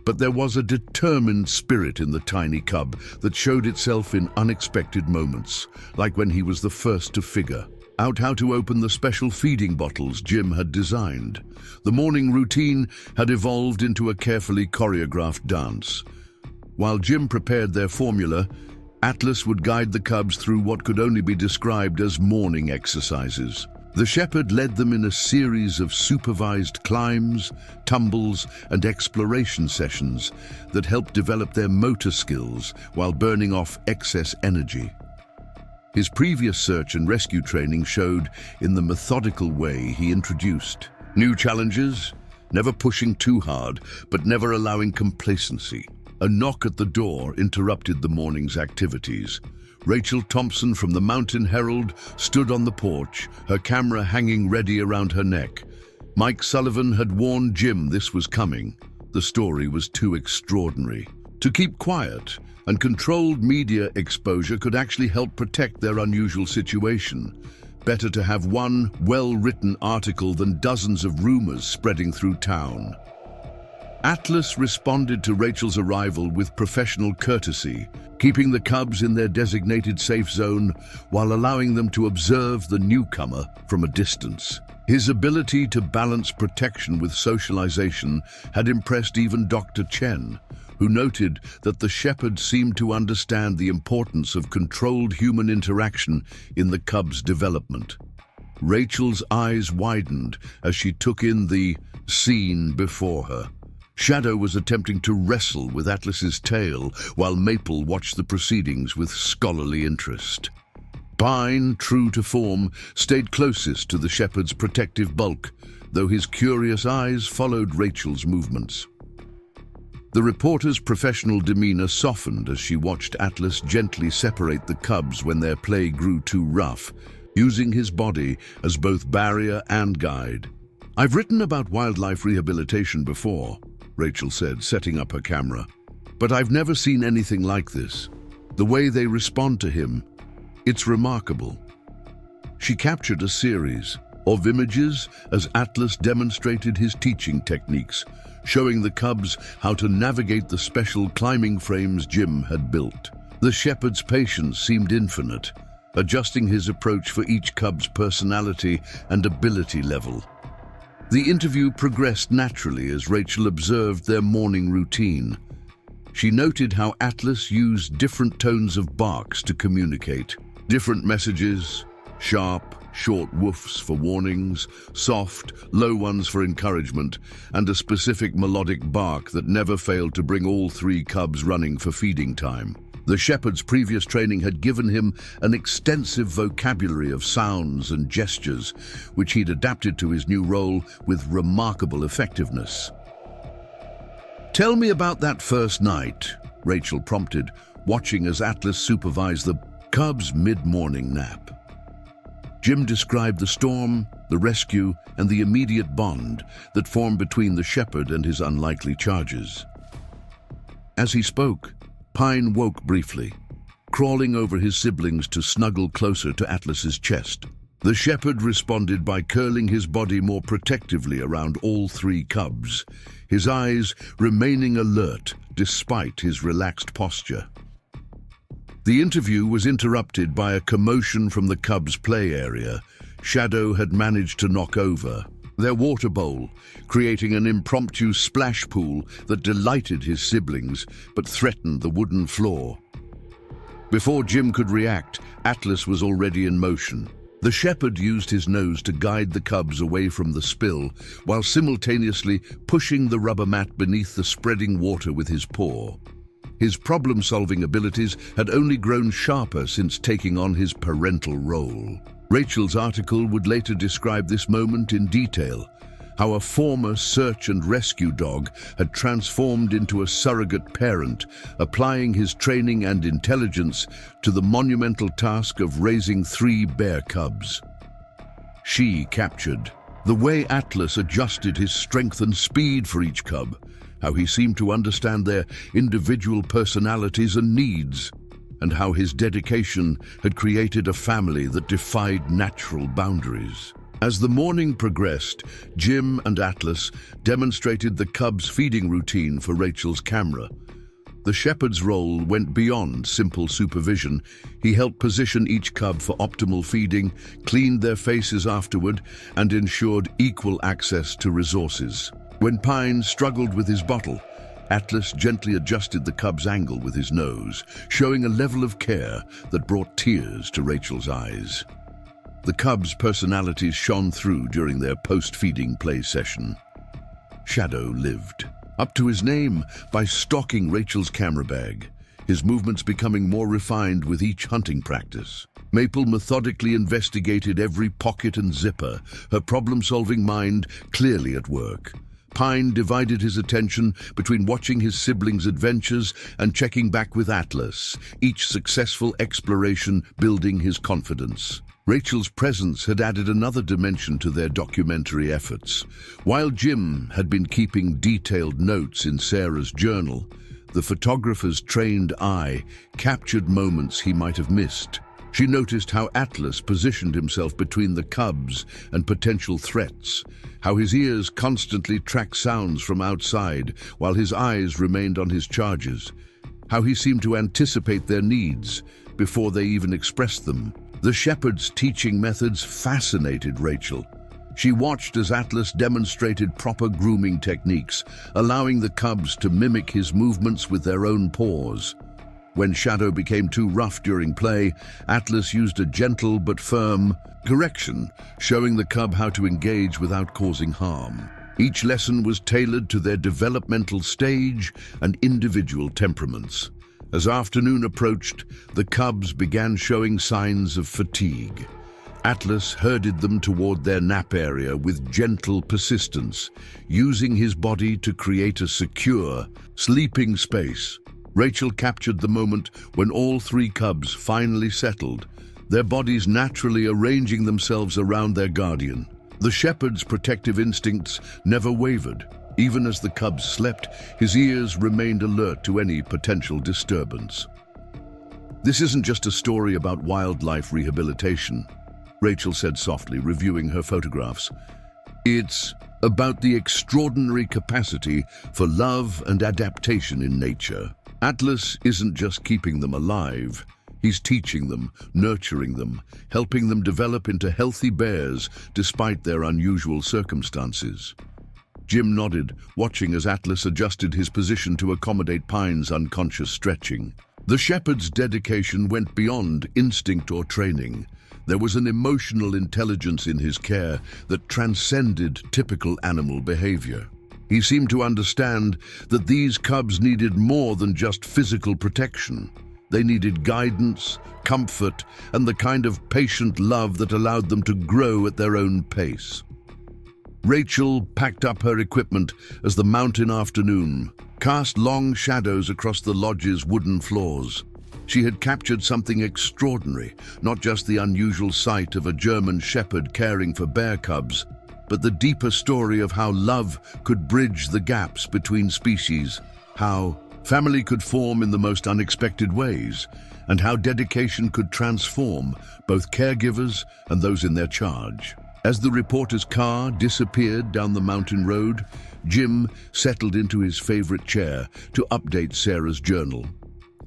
But there was a determined spirit in the tiny cub that showed itself in unexpected moments, like when he was the first to figure out how to open the special feeding bottles Jim had designed. The morning routine had evolved into a carefully choreographed dance. While Jim prepared their formula, Atlas would guide the cubs through what could only be described as morning exercises. The shepherd led them in a series of supervised climbs, tumbles, and exploration sessions that helped develop their motor skills while burning off excess energy. His previous search and rescue training showed in the methodical way he introduced new challenges, never pushing too hard, but never allowing complacency. A knock at the door interrupted the morning's activities. Rachel Thompson from the Mountain Herald stood on the porch, her camera hanging ready around her neck. Mike Sullivan had warned Jim this was coming. The story was too extraordinary to keep quiet, and controlled media exposure could actually help protect their unusual situation. Better to have one well-written article than dozens of rumors spreading through town. Atlas responded to Rachel's arrival with professional courtesy, keeping the cubs in their designated safe zone while allowing them to observe the newcomer from a distance. His ability to balance protection with socialization had impressed even Dr. Chen, who noted that the shepherd seemed to understand the importance of controlled human interaction in the cub's development. Rachel's eyes widened as she took in the scene before her. Shadow was attempting to wrestle with Atlas's tail, while Maple watched the proceedings with scholarly interest. Pine, true to form, stayed closest to the shepherd's protective bulk, though his curious eyes followed Rachel's movements. The reporter's professional demeanor softened as she watched Atlas gently separate the cubs when their play grew too rough, using his body as both barrier and guide. "I've written about wildlife rehabilitation before," Rachel said, setting up her camera, "but I've never seen anything like this. The way they respond to him, it's remarkable." She captured a series of images as Atlas demonstrated his teaching techniques, showing the cubs how to navigate the special climbing frames Jim had built. The shepherd's patience seemed infinite, adjusting his approach for each cub's personality and ability level. The interview progressed naturally as Rachel observed their morning routine. She noted how Atlas used different tones of barks to communicate. Different messages, sharp, short woofs for warnings, soft, low ones for encouragement, and a specific melodic bark that never failed to bring all three cubs running for feeding time. The shepherd's previous training had given him an extensive vocabulary of sounds and gestures, which he'd adapted to his new role with remarkable effectiveness. "Tell me about that first night," Rachel prompted, watching as Atlas supervised the cubs' mid-morning nap. Jim described the storm, the rescue, and the immediate bond that formed between the shepherd and his unlikely charges. As he spoke, Pine woke briefly, crawling over his siblings to snuggle closer to Atlas's chest. The shepherd responded by curling his body more protectively around all three cubs, his eyes remaining alert despite his relaxed posture. The interview was interrupted by a commotion from the cubs' play area. Shadow had managed to knock over their water bowl, creating an impromptu splash pool that delighted his siblings but threatened the wooden floor. Before Jim could react, Atlas was already in motion. The shepherd used his nose to guide the cubs away from the spill, while simultaneously pushing the rubber mat beneath the spreading water with his paw. His problem-solving abilities had only grown sharper since taking on his parental role. Rachel's article would later describe this moment in detail, how a former search and rescue dog had transformed into a surrogate parent, applying his training and intelligence to the monumental task of raising 3 bear cubs. She captured the way Atlas adjusted his strength and speed for each cub, how he seemed to understand their individual personalities and needs, and how his dedication had created a family that defied natural boundaries. As the morning progressed, Jim and Atlas demonstrated the cubs' feeding routine for Rachel's camera. The shepherd's role went beyond simple supervision. He helped position each cub for optimal feeding, cleaned their faces afterward, and ensured equal access to resources. When Pine struggled with his bottle, Atlas gently adjusted the cub's angle with his nose, showing a level of care that brought tears to Rachel's eyes. The cubs' personalities shone through during their post-feeding play session. Shadow lived up to his name by stalking Rachel's camera bag, his movements becoming more refined with each hunting practice. Maple methodically investigated every pocket and zipper, her problem-solving mind clearly at work. Pine divided his attention between watching his siblings' adventures and checking back with Atlas, each successful exploration building his confidence. Rachel's presence had added another dimension to their documentary efforts. While Jim had been keeping detailed notes in Sarah's journal, the photographer's trained eye captured moments he might have missed. She noticed how Atlas positioned himself between the cubs and potential threats, how his ears constantly tracked sounds from outside while his eyes remained on his charges, how he seemed to anticipate their needs before they even expressed them. The shepherd's teaching methods fascinated Rachel. She watched as Atlas demonstrated proper grooming techniques, allowing the cubs to mimic his movements with their own paws. When Shadow became too rough during play, Atlas used a gentle but firm correction, showing the cub how to engage without causing harm. Each lesson was tailored to their developmental stage and individual temperaments. As afternoon approached, the cubs began showing signs of fatigue. Atlas herded them toward their nap area with gentle persistence, using his body to create a secure, sleeping space. Rachel captured the moment when all 3 cubs finally settled, their bodies naturally arranging themselves around their guardian. The shepherd's protective instincts never wavered. Even as the cubs slept, his ears remained alert to any potential disturbance. "This isn't just a story about wildlife rehabilitation," Rachel said softly, reviewing her photographs. "It's about the extraordinary capacity for love and adaptation in nature. Atlas isn't just keeping them alive. He's teaching them, nurturing them, helping them develop into healthy bears despite their unusual circumstances." Jim nodded, watching as Atlas adjusted his position to accommodate Pine's unconscious stretching. The shepherd's dedication went beyond instinct or training. There was an emotional intelligence in his care that transcended typical animal behavior. He seemed to understand that these cubs needed more than just physical protection. They needed guidance, comfort, and the kind of patient love that allowed them to grow at their own pace. Rachel packed up her equipment as the mountain afternoon cast long shadows across the lodge's wooden floors. She had captured something extraordinary, not just the unusual sight of a German shepherd caring for bear cubs, but the deeper story of how love could bridge the gaps between species, how family could form in the most unexpected ways, and how dedication could transform both caregivers and those in their charge. As the reporter's car disappeared down the mountain road, Jim settled into his favorite chair to update Sarah's journal.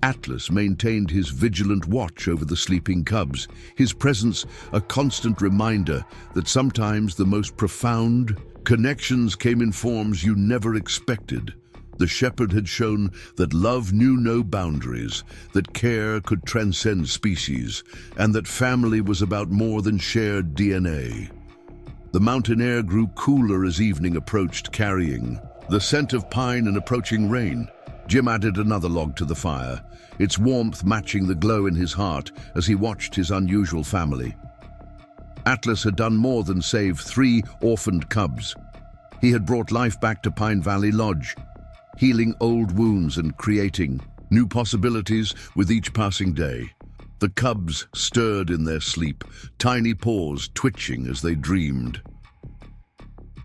Atlas maintained his vigilant watch over the sleeping cubs, his presence a constant reminder that sometimes the most profound connections came in forms you never expected. The shepherd had shown that love knew no boundaries, that care could transcend species, and that family was about more than shared DNA. The mountain air grew cooler as evening approached, carrying the scent of pine and approaching rain. Jim added another log to the fire, its warmth matching the glow in his heart as he watched his unusual family. Atlas had done more than save 3 orphaned cubs. He had brought life back to Pine Valley Lodge, healing old wounds and creating new possibilities with each passing day. The cubs stirred in their sleep, tiny paws twitching as they dreamed.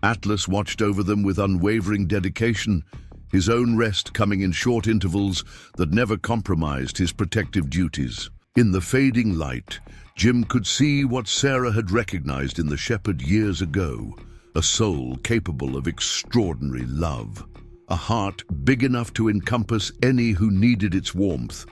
Atlas watched over them with unwavering dedication, his own rest coming in short intervals that never compromised his protective duties. In the fading light, Jim could see what Sarah had recognized in the shepherd years ago, a soul capable of extraordinary love, a heart big enough to encompass any who needed its warmth,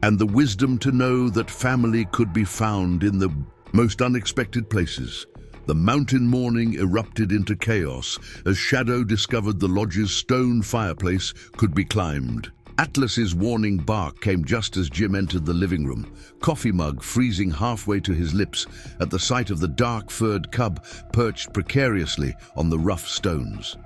and the wisdom to know that family could be found in the most unexpected places. The mountain morning erupted into chaos as Shadow discovered the lodge's stone fireplace could be climbed. Atlas's warning bark came just as Jim entered the living room, coffee mug freezing halfway to his lips at the sight of the dark-furred cub perched precariously on the rough stones.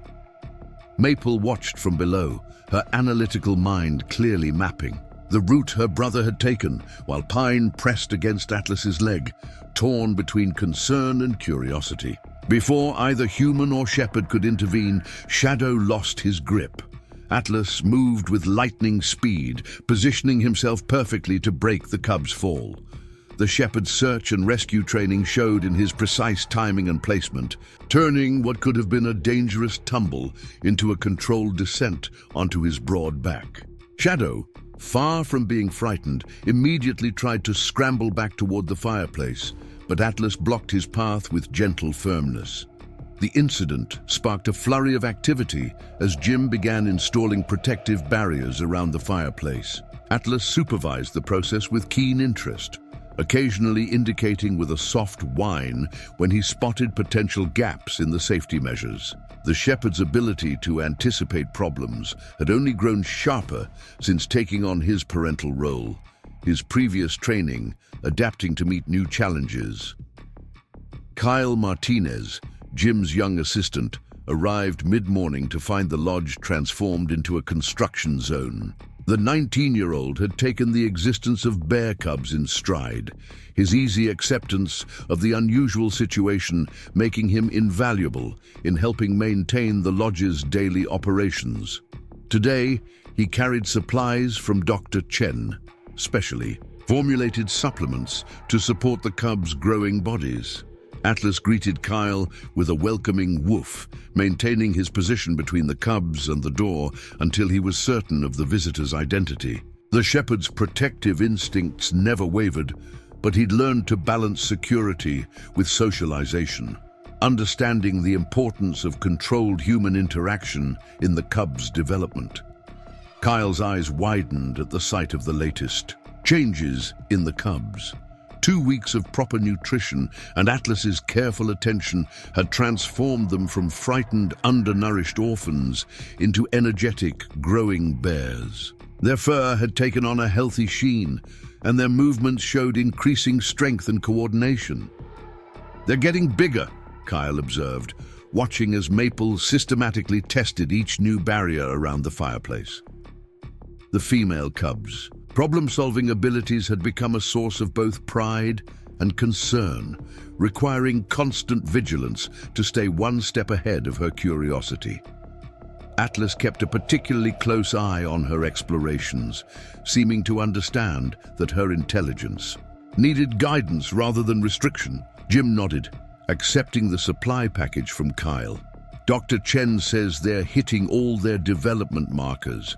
Maple watched from below, her analytical mind clearly mapping the route her brother had taken, while Pine pressed against Atlas's leg, torn between concern and curiosity. Before either human or shepherd could intervene, Shadow lost his grip. Atlas moved with lightning speed, positioning himself perfectly to break the cub's fall. The shepherd's search and rescue training showed in his precise timing and placement, turning what could have been a dangerous tumble into a controlled descent onto his broad back. Shadow, far from being frightened, immediately tried to scramble back toward the fireplace, but Atlas blocked his path with gentle firmness. The incident sparked a flurry of activity as Jim began installing protective barriers around the fireplace. Atlas supervised the process with keen interest, occasionally indicating with a soft whine when he spotted potential gaps in the safety measures. The shepherd's ability to anticipate problems had only grown sharper since taking on his parental role, his previous training adapting to meet new challenges. Kyle Martinez, Jim's young assistant, arrived mid-morning to find the lodge transformed into a construction zone. The 19-year-old had taken the existence of bear cubs in stride, his easy acceptance of the unusual situation making him invaluable in helping maintain the lodge's daily operations. Today, he carried supplies from Dr. Chen, specially formulated supplements to support the cubs' growing bodies. Atlas greeted Kyle with a welcoming woof, maintaining his position between the cubs and the door until he was certain of the visitor's identity. The shepherd's protective instincts never wavered, but he'd learned to balance security with socialization, understanding the importance of controlled human interaction in the cub's development. Kyle's eyes widened at the sight of the latest changes in the cubs. 2 weeks of proper nutrition and Atlas's careful attention had transformed them from frightened, undernourished orphans into energetic, growing bears. Their fur had taken on a healthy sheen, and their movements showed increasing strength and coordination. "They're getting bigger," Kyle observed, watching as Maple systematically tested each new barrier around the fireplace. The female cubs' problem-solving abilities had become a source of both pride and concern, requiring constant vigilance to stay one step ahead of her curiosity. Atlas kept a particularly close eye on her explorations, seeming to understand that her intelligence needed guidance rather than restriction. Jim nodded, accepting the supply package from Kyle. "Dr. Chen says they're hitting all their development markers,"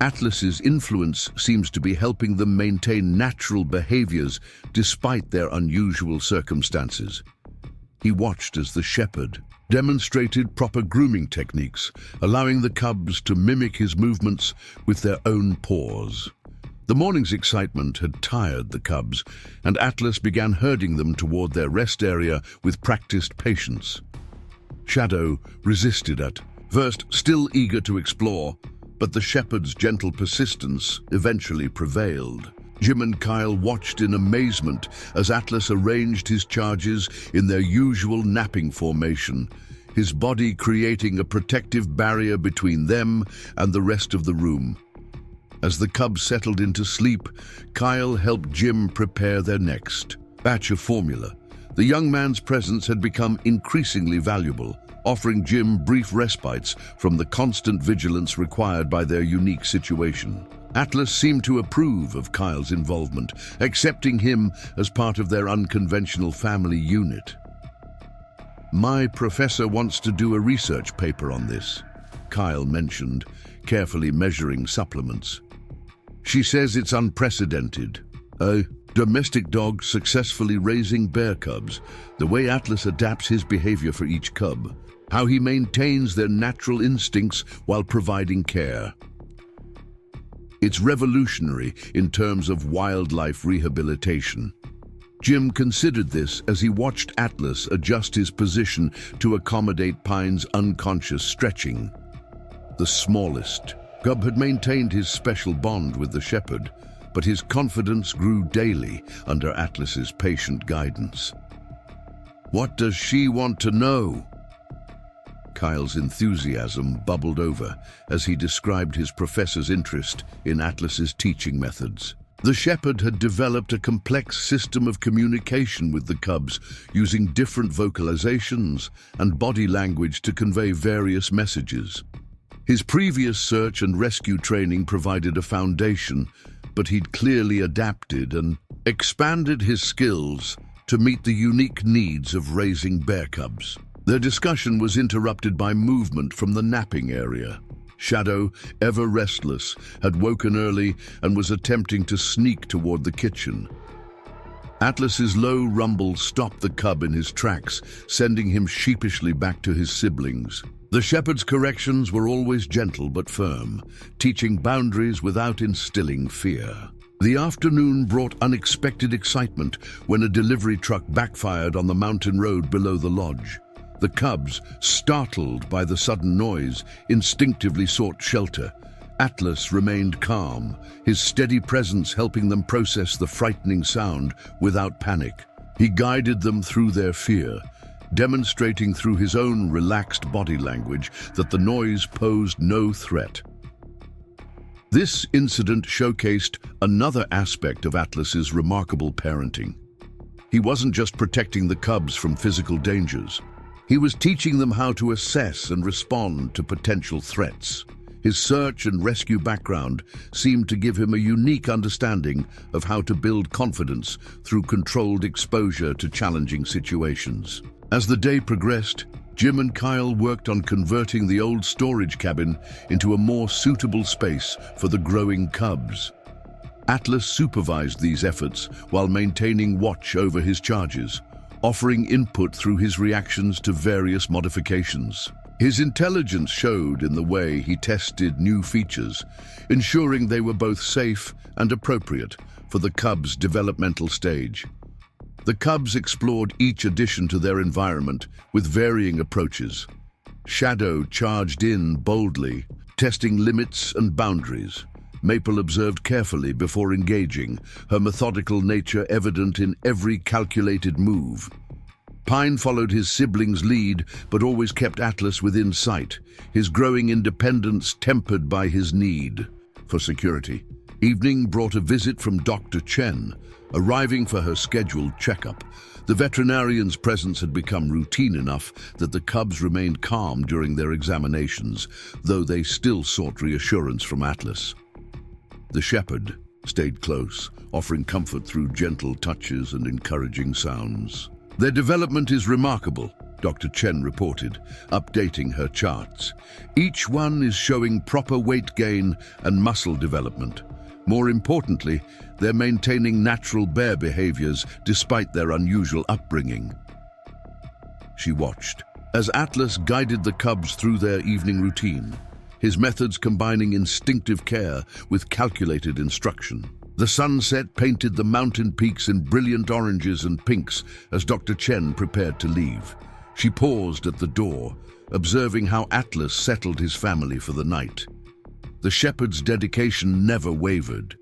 Atlas's influence seems to be helping them maintain natural behaviors despite their unusual circumstances. He watched as the shepherd demonstrated proper grooming techniques, allowing the cubs to mimic his movements with their own paws. The morning's excitement had tired the cubs, and Atlas began herding them toward their rest area with practiced patience. Shadow resisted at first, still eager to explore, but the shepherd's gentle persistence eventually prevailed. Jim and Kyle watched in amazement as Atlas arranged his charges in their usual napping formation, his body creating a protective barrier between them and the rest of the room. As the cubs settled into sleep, Kyle helped Jim prepare their next batch of formula. The young man's presence had become increasingly valuable, offering Jim brief respites from the constant vigilance required by their unique situation. Atlas seemed to approve of Kyle's involvement, accepting him as part of their unconventional family unit. "My professor wants to do a research paper on this," Kyle mentioned, carefully measuring supplements. "She says it's unprecedented. A domestic dog successfully raising bear cubs, the way Atlas adapts his behavior for each cub, how he maintains their natural instincts while providing care. It's revolutionary in terms of wildlife rehabilitation." Jim considered this as he watched Atlas adjust his position to accommodate Pine's unconscious stretching. The smallest cub had maintained his special bond with the shepherd, but his confidence grew daily under Atlas's patient guidance. "What does she want to know?" Kyle's enthusiasm bubbled over as he described his professor's interest in Atlas's teaching methods. The shepherd had developed a complex system of communication with the cubs, using different vocalizations and body language to convey various messages. His previous search and rescue training provided a foundation, but he'd clearly adapted and expanded his skills to meet the unique needs of raising bear cubs. Their discussion was interrupted by movement from the napping area. Shadow, ever restless, had woken early and was attempting to sneak toward the kitchen. Atlas's low rumble stopped the cub in his tracks, sending him sheepishly back to his siblings. The shepherd's corrections were always gentle but firm, teaching boundaries without instilling fear. The afternoon brought unexpected excitement when a delivery truck backfired on the mountain road below the lodge. The cubs, startled by the sudden noise, instinctively sought shelter. Atlas remained calm, his steady presence helping them process the frightening sound without panic. He guided them through their fear, demonstrating through his own relaxed body language that the noise posed no threat. This incident showcased another aspect of Atlas's remarkable parenting. He wasn't just protecting the cubs from physical dangers. He was teaching them how to assess and respond to potential threats. His search and rescue background seemed to give him a unique understanding of how to build confidence through controlled exposure to challenging situations. As the day progressed, Jim and Kyle worked on converting the old storage cabin into a more suitable space for the growing cubs. Atlas supervised these efforts while maintaining watch over his charges, offering input through his reactions to various modifications. His intelligence showed in the way he tested new features, ensuring they were both safe and appropriate for the cubs' developmental stage. The cubs explored each addition to their environment with varying approaches. Shadow charged in boldly, testing limits and boundaries. Maple observed carefully before engaging, her methodical nature evident in every calculated move. Pine followed his siblings' lead, but always kept Atlas within sight, his growing independence tempered by his need for security. Evening brought a visit from Dr. Chen, arriving for her scheduled checkup. The veterinarian's presence had become routine enough that the cubs remained calm during their examinations, though they still sought reassurance from Atlas. The shepherd stayed close, offering comfort through gentle touches and encouraging sounds. Their development is remarkable. Dr. Chen reported, updating her charts. Each one is showing proper weight gain and muscle development. More importantly, they're maintaining natural bear behaviors despite their unusual upbringing. She watched as Atlas guided the cubs through their evening routine, his methods combining instinctive care with calculated instruction. The sunset painted the mountain peaks in brilliant oranges and pinks as Dr. Chen prepared to leave. She paused at the door, observing how Atlas settled his family for the night. The shepherd's dedication never wavered,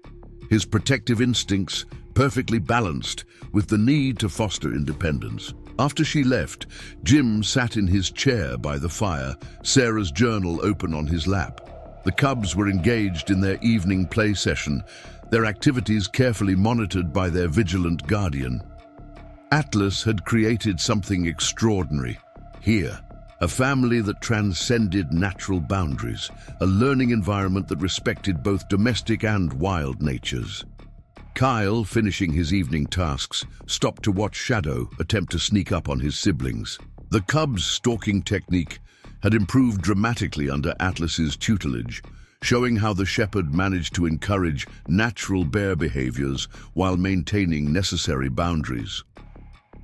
his protective instincts perfectly balanced with the need to foster independence. After she left, Jim sat in his chair by the fire, Sarah's journal open on his lap. The cubs were engaged in their evening play session, their activities carefully monitored by their vigilant guardian. Atlas had created something extraordinary. Here, a family that transcended natural boundaries, a learning environment that respected both domestic and wild natures. Kyle, finishing his evening tasks, stopped to watch Shadow attempt to sneak up on his siblings. The cubs' stalking technique had improved dramatically under Atlas's tutelage, showing how the shepherd managed to encourage natural bear behaviors while maintaining necessary boundaries.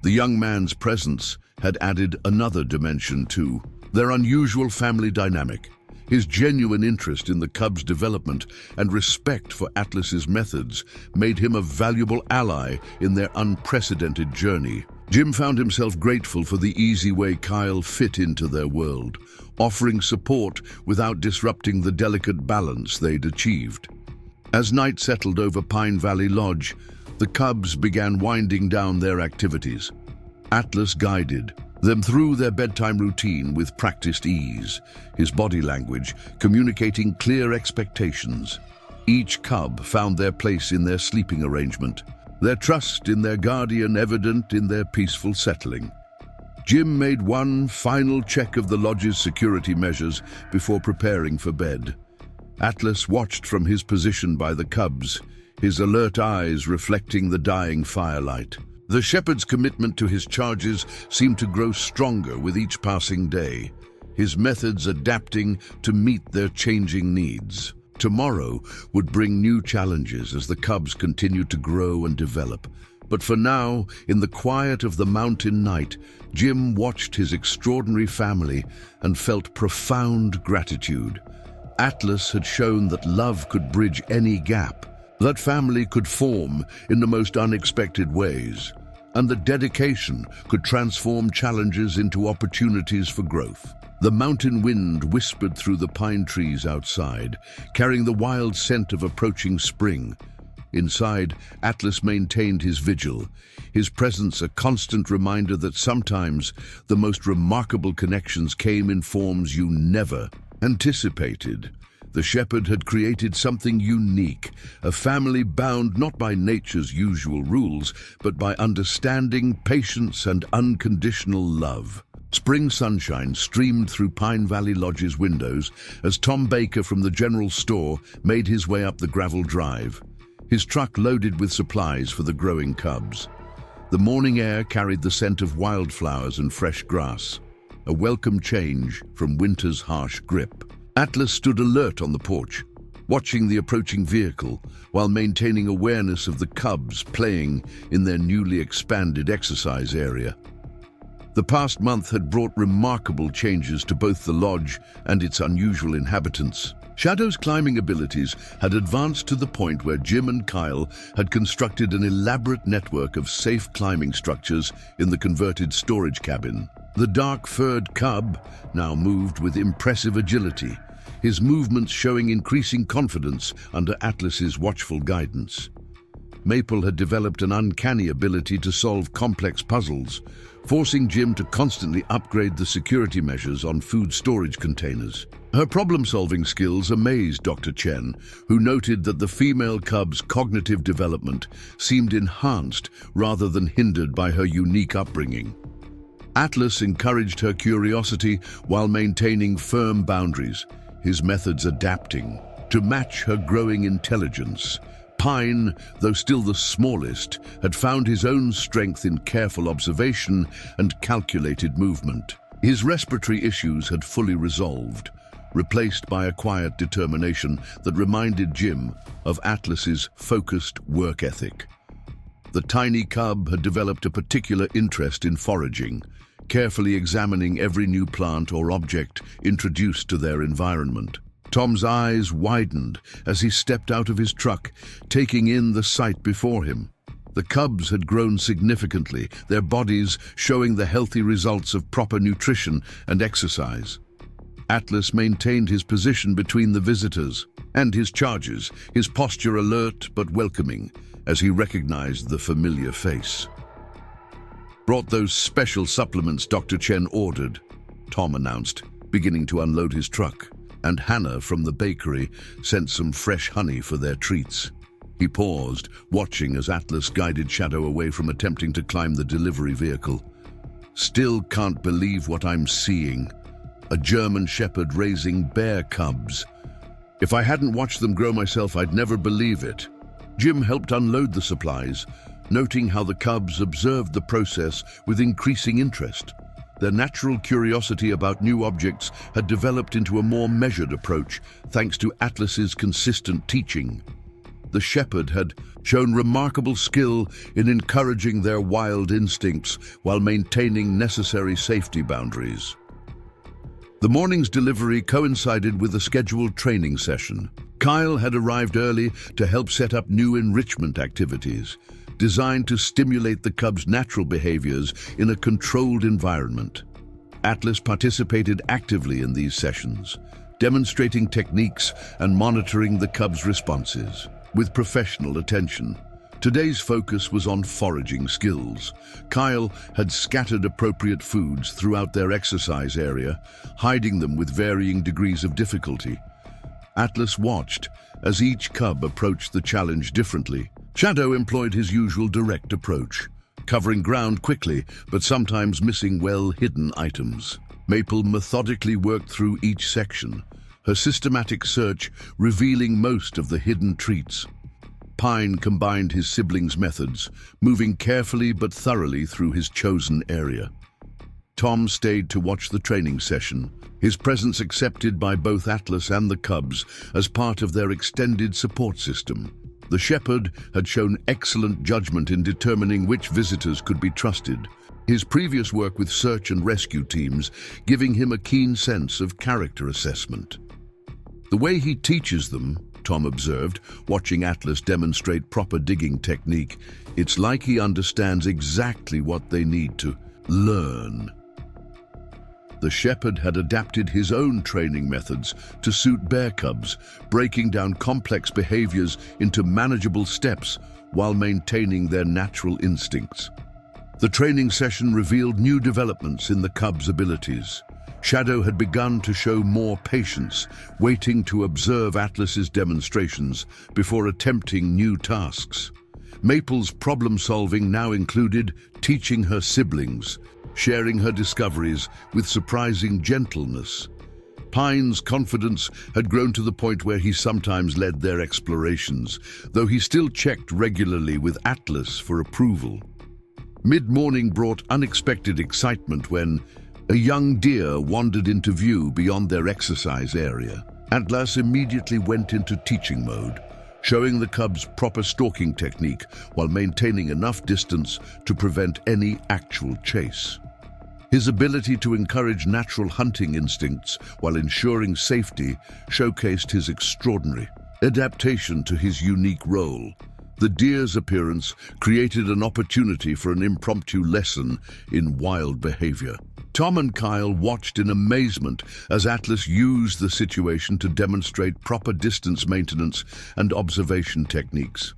The young man's presence had added another dimension to their unusual family dynamic. His genuine interest in the cubs' development and respect for Atlas's methods made him a valuable ally in their unprecedented journey. Jim found himself grateful for the easy way Kyle fit into their world, offering support without disrupting the delicate balance they'd achieved. As night settled over Pine Valley Lodge, the cubs began winding down their activities. Atlas guided them through their bedtime routine with practiced ease, his body language communicating clear expectations. Each cub found their place in their sleeping arrangement, their trust in their guardian evident in their peaceful settling. Jim made one final check of the lodge's security measures before preparing for bed. Atlas watched from his position by the cubs, his alert eyes reflecting the dying firelight. The shepherd's commitment to his charges seemed to grow stronger with each passing day, his methods adapting to meet their changing needs. Tomorrow would bring new challenges as the cubs continued to grow and develop. But for now, in the quiet of the mountain night, Jim watched his extraordinary family and felt profound gratitude. Atlas had shown that love could bridge any gap, that family could form in the most unexpected ways, and that dedication could transform challenges into opportunities for growth. The mountain wind whispered through the pine trees outside, carrying the wild scent of approaching spring. Inside, Atlas maintained his vigil, his presence a constant reminder that sometimes the most remarkable connections came in forms you never anticipated. The shepherd had created something unique, a family bound not by nature's usual rules, but by understanding, patience, and unconditional love. Spring sunshine streamed through Pine Valley Lodge's windows as Tom Baker from the general store made his way up the gravel drive, his truck loaded with supplies for the growing cubs. The morning air carried the scent of wildflowers and fresh grass, a welcome change from winter's harsh grip. Atlas stood alert on the porch, watching the approaching vehicle while maintaining awareness of the cubs playing in their newly expanded exercise area. The past month had brought remarkable changes to both the lodge and its unusual inhabitants. Shadow's climbing abilities had advanced to the point where Jim and Kyle had constructed an elaborate network of safe climbing structures in the converted storage cabin. The dark-furred cub now moved with impressive agility, his movements showing increasing confidence under Atlas's watchful guidance. Maple had developed an uncanny ability to solve complex puzzles, forcing Jim to constantly upgrade the security measures on food storage containers. Her problem-solving skills amazed Dr. Chen, who noted that the female cub's cognitive development seemed enhanced rather than hindered by her unique upbringing. Atlas encouraged her curiosity while maintaining firm boundaries, his methods adapting to match her growing intelligence. Pine, though still the smallest, had found his own strength in careful observation and calculated movement. His respiratory issues had fully resolved, replaced by a quiet determination that reminded Jim of Atlas's focused work ethic. The tiny cub had developed a particular interest in foraging, carefully examining every new plant or object introduced to their environment. Tom's eyes widened as he stepped out of his truck, taking in the sight before him. The cubs had grown significantly, their bodies showing the healthy results of proper nutrition and exercise. Atlas maintained his position between the visitors and his charges, his posture alert but welcoming as he recognized the familiar face. "Brought those special supplements Dr. Chen ordered," Tom announced, beginning to unload his truck, and Hannah from the bakery sent some fresh honey for their treats. He paused, watching as Atlas guided Shadow away from attempting to climb the delivery vehicle. "Still can't believe what I'm seeing. A German shepherd raising bear cubs. If I hadn't watched them grow myself, I'd never believe it." Jim helped unload the supplies, noting how the cubs observed the process with increasing interest. Their natural curiosity about new objects had developed into a more measured approach, thanks to Atlas's consistent teaching. The shepherd had shown remarkable skill in encouraging their wild instincts while maintaining necessary safety boundaries. The morning's delivery coincided with a scheduled training session. Kyle had arrived early to help set up new enrichment activities, designed to stimulate the cubs' natural behaviors in a controlled environment. Atlas participated actively in these sessions, demonstrating techniques and monitoring the cubs' responses with professional attention. Today's focus was on foraging skills. Kyle had scattered appropriate foods throughout their exercise area, hiding them with varying degrees of difficulty. Atlas watched as each cub approached the challenge differently. Shadow employed his usual direct approach, covering ground quickly, but sometimes missing well-hidden items. Maple methodically worked through each section, her systematic search revealing most of the hidden treats. Pine combined his siblings' methods, moving carefully but thoroughly through his chosen area. Tom stayed to watch the training session, his presence accepted by both Atlas and the cubs as part of their extended support system. The shepherd had shown excellent judgment in determining which visitors could be trusted, his previous work with search and rescue teams giving him a keen sense of character assessment. "The way he teaches them," Tom observed, watching Atlas demonstrate proper digging technique, "it's like he understands exactly what they need to learn." The shepherd had adapted his own training methods to suit bear cubs, breaking down complex behaviors into manageable steps while maintaining their natural instincts. The training session revealed new developments in the cubs' abilities. Shadow had begun to show more patience, waiting to observe Atlas's demonstrations before attempting new tasks. Maple's problem-solving now included teaching her siblings, sharing her discoveries with surprising gentleness. Pine's confidence had grown to the point where he sometimes led their explorations, though he still checked regularly with Atlas for approval. Mid-morning brought unexpected excitement when a young deer wandered into view beyond their exercise area. Atlas immediately went into teaching mode, showing the cubs proper stalking technique while maintaining enough distance to prevent any actual chase. His ability to encourage natural hunting instincts while ensuring safety showcased his extraordinary adaptation to his unique role. The deer's appearance created an opportunity for an impromptu lesson in wild behavior. Tom and Kyle watched in amazement as Atlas used the situation to demonstrate proper distance maintenance and observation techniques.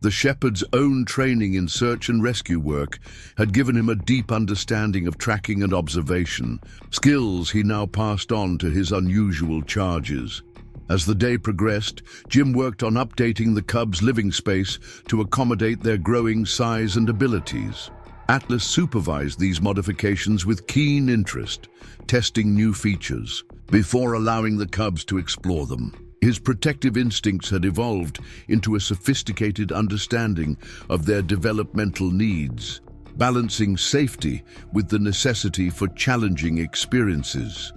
The shepherd's own training in search and rescue work had given him a deep understanding of tracking and observation, skills he now passed on to his unusual charges. As the day progressed, Jim worked on updating the cubs' living space to accommodate their growing size and abilities. Atlas supervised these modifications with keen interest, testing new features before allowing the cubs to explore them. His protective instincts had evolved into a sophisticated understanding of their developmental needs, balancing safety with the necessity for challenging experiences.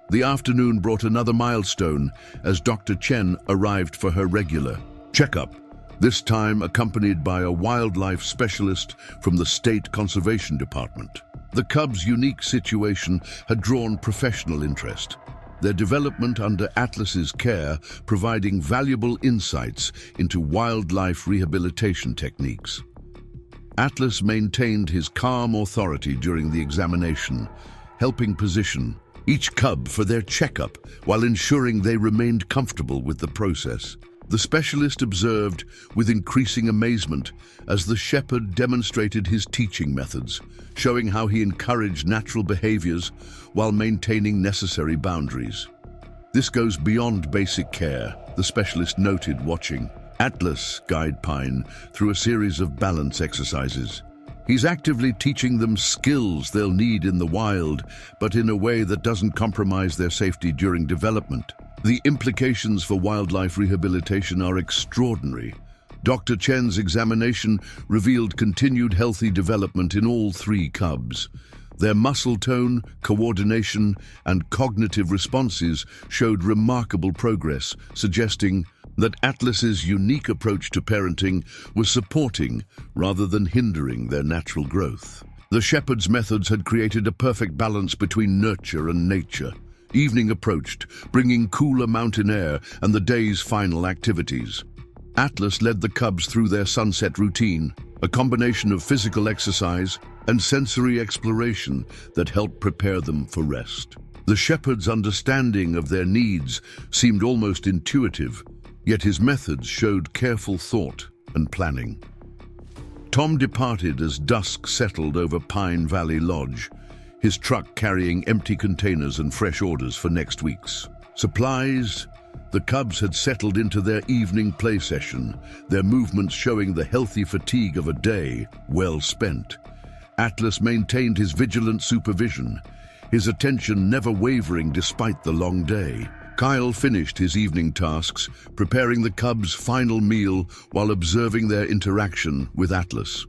The afternoon brought another milestone as Dr. Chen arrived for her regular checkup, this time accompanied by a wildlife specialist from the State Conservation Department. The cubs' unique situation had drawn professional interest, their development under Atlas's care providing valuable insights into wildlife rehabilitation techniques. Atlas maintained his calm authority during the examination, helping position each cub for their checkup while ensuring they remained comfortable with the process. The specialist observed with increasing amazement as the shepherd demonstrated his teaching methods, showing how he encouraged natural behaviors while maintaining necessary boundaries. This goes beyond basic care, the specialist noted watching Atlas guide Pine through a series of balance exercises. He's actively teaching them skills they'll need in the wild, but in a way that doesn't compromise their safety during development. The implications for wildlife rehabilitation are extraordinary. Dr. Chen's examination revealed continued healthy development in all three cubs. Their muscle tone, coordination, and cognitive responses showed remarkable progress, suggesting that Atlas's unique approach to parenting was supporting rather than hindering their natural growth. The shepherd's methods had created a perfect balance between nurture and nature. Evening approached, bringing cooler mountain air and the day's final activities. Atlas led the cubs through their sunset routine, a combination of physical exercise and sensory exploration that helped prepare them for rest. The shepherd's understanding of their needs seemed almost intuitive, yet his methods showed careful thought and planning. Tom departed as dusk settled over Pine Valley Lodge, his truck carrying empty containers and fresh orders for next week's supplies. The cubs had settled into their evening play session, their movements showing the healthy fatigue of a day well spent. Atlas maintained his vigilant supervision, his attention never wavering despite the long day. Kyle finished his evening tasks, preparing the cubs' final meal while observing their interaction with Atlas.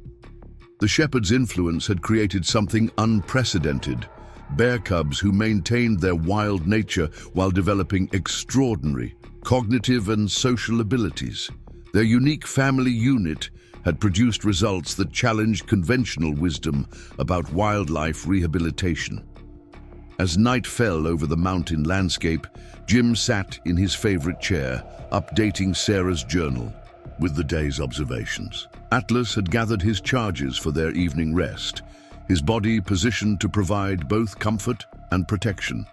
The shepherd's influence had created something unprecedented. Bear cubs who maintained their wild nature while developing extraordinary cognitive and social abilities. Their unique family unit had produced results that challenged conventional wisdom about wildlife rehabilitation. As night fell over the mountain landscape, Jim sat in his favorite chair, updating Sarah's journal with the day's observations. Atlas had gathered his charges for their evening rest, his body positioned to provide both comfort and protection.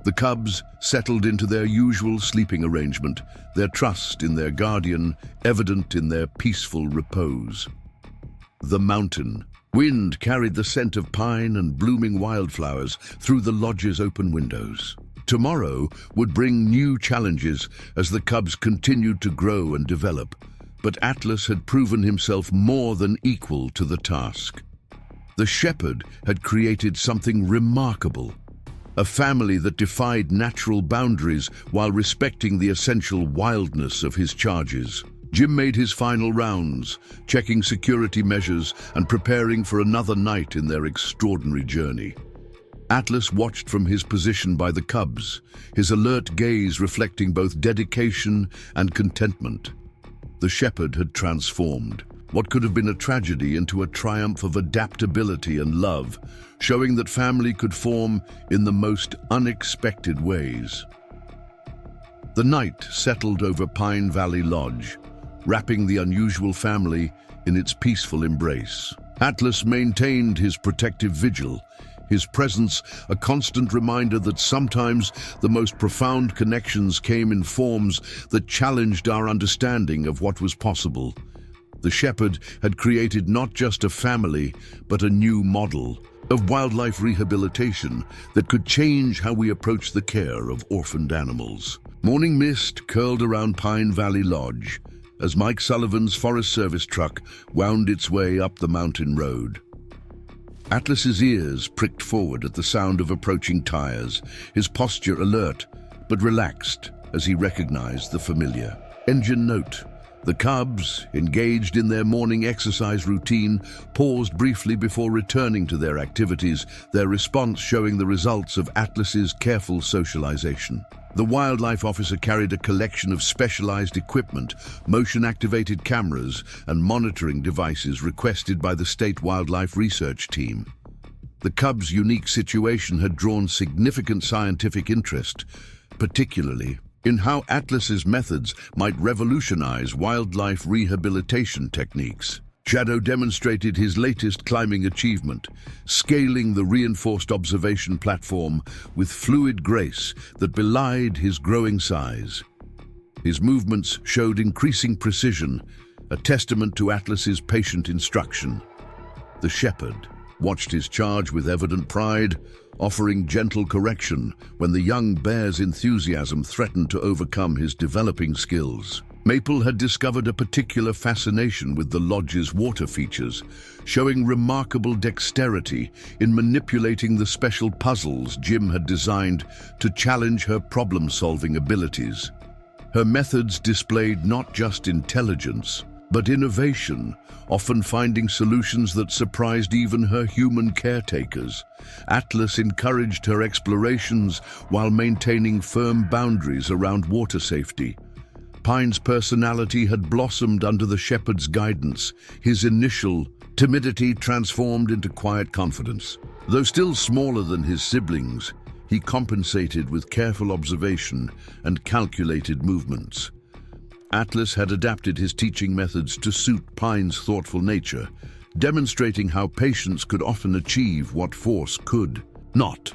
The cubs settled into their usual sleeping arrangement, their trust in their guardian evident in their peaceful repose. The mountain wind carried the scent of pine and blooming wildflowers through the lodge's open windows. Tomorrow would bring new challenges as the cubs continued to grow and develop, but Atlas had proven himself more than equal to the task. The shepherd had created something remarkable, a family that defied natural boundaries while respecting the essential wildness of his charges. Jim made his final rounds, checking security measures and preparing for another night in their extraordinary journey. Atlas watched from his position by the cubs, his alert gaze reflecting both dedication and contentment. The shepherd had transformed what could have been a tragedy into a triumph of adaptability and love, showing that family could form in the most unexpected ways. The night settled over Pine Valley Lodge, wrapping the unusual family in its peaceful embrace. Atlas maintained his protective vigil, his presence a constant reminder that sometimes the most profound connections came in forms that challenged our understanding of what was possible. The shepherd had created not just a family, but a new model of wildlife rehabilitation that could change how we approach the care of orphaned animals. Morning mist curled around Pine Valley Lodge as Mike Sullivan's Forest Service truck wound its way up the mountain road. Atlas's ears pricked forward at the sound of approaching tires, his posture alert but relaxed as he recognized the familiar. Engine note: the cubs, engaged in their morning exercise routine, paused briefly before returning to their activities, their response showing the results of Atlas's careful socialization. The wildlife officer carried a collection of specialized equipment, motion-activated cameras, and monitoring devices requested by the State Wildlife Research Team. The cubs' unique situation had drawn significant scientific interest, particularly in how Atlas's methods might revolutionize wildlife rehabilitation techniques. Shadow demonstrated his latest climbing achievement, scaling the reinforced observation platform with fluid grace that belied his growing size. His movements showed increasing precision, a testament to Atlas's patient instruction. The shepherd watched his charge with evident pride, offering gentle correction when the young bear's enthusiasm threatened to overcome his developing skills. Maple had discovered a particular fascination with the lodge's water features, showing remarkable dexterity in manipulating the special puzzles Jim had designed to challenge her problem-solving abilities. Her methods displayed not just intelligence, but innovation, often finding solutions that surprised even her human caretakers. Atlas encouraged her explorations while maintaining firm boundaries around water safety. Pine's personality had blossomed under the shepherd's guidance, his initial timidity transformed into quiet confidence. Though still smaller than his siblings, he compensated with careful observation and calculated movements. Atlas had adapted his teaching methods to suit Pine's thoughtful nature, demonstrating how patience could often achieve what force could not.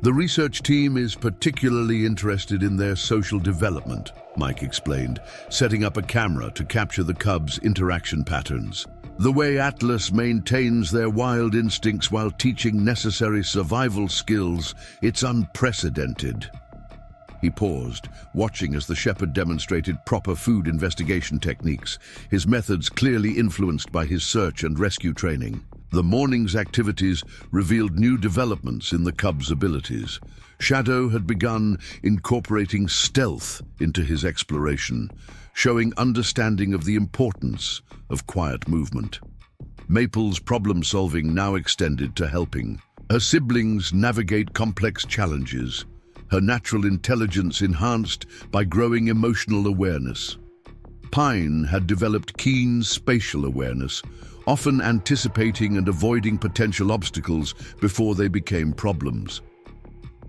The research team is particularly interested in their social development, Mike explained, setting up a camera to capture the cubs' interaction patterns. The way Atlas maintains their wild instincts while teaching necessary survival skills, it's unprecedented. He paused, watching as the shepherd demonstrated proper food investigation techniques, his methods clearly influenced by his search and rescue training. The morning's activities revealed new developments in the cub's abilities. Shadow had begun incorporating stealth into his exploration, showing understanding of the importance of quiet movement. Maple's problem-solving now extended to helping her siblings navigate complex challenges, her natural intelligence enhanced by growing emotional awareness. Pine had developed keen spatial awareness, often anticipating and avoiding potential obstacles before they became problems.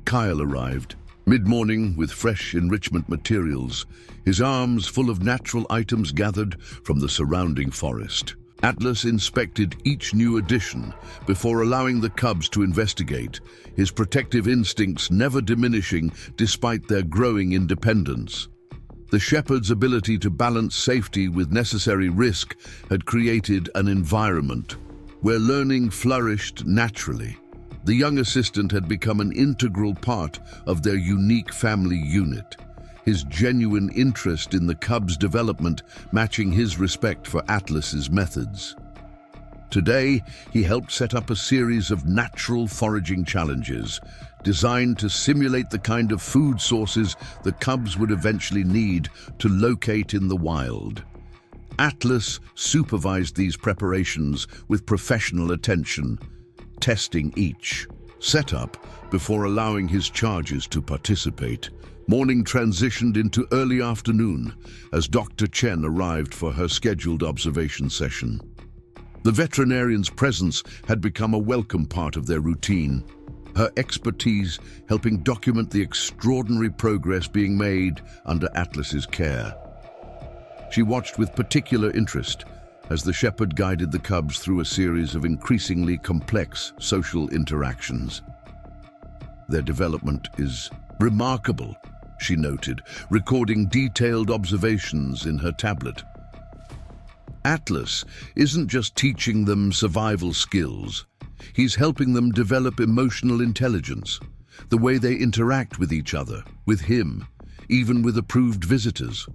Kyle arrived, mid-morning with fresh enrichment materials, his arms full of natural items gathered from the surrounding forest. Atlas inspected each new addition before allowing the cubs to investigate, his protective instincts never diminishing despite their growing independence. The shepherd's ability to balance safety with necessary risk had created an environment where learning flourished naturally. The young assistant had become an integral part of their unique family unit, his genuine interest in the cub's development matching his respect for Atlas's methods. Today, he helped set up a series of natural foraging challenges designed to simulate the kind of food sources the cubs would eventually need to locate in the wild. Atlas supervised these preparations with professional attention, testing each setup before allowing his charges to participate. Morning transitioned into early afternoon as Dr. Chen arrived for her scheduled observation session. The veterinarian's presence had become a welcome part of their routine, her expertise helping document the extraordinary progress being made under Atlas's care. She watched with particular interest as the shepherd guided the cubs through a series of increasingly complex social interactions. Their development is remarkable, she noted, recording detailed observations in her tablet. Atlas isn't just teaching them survival skills, he's helping them develop emotional intelligence, the way they interact with each other, with him, even with approved visitors.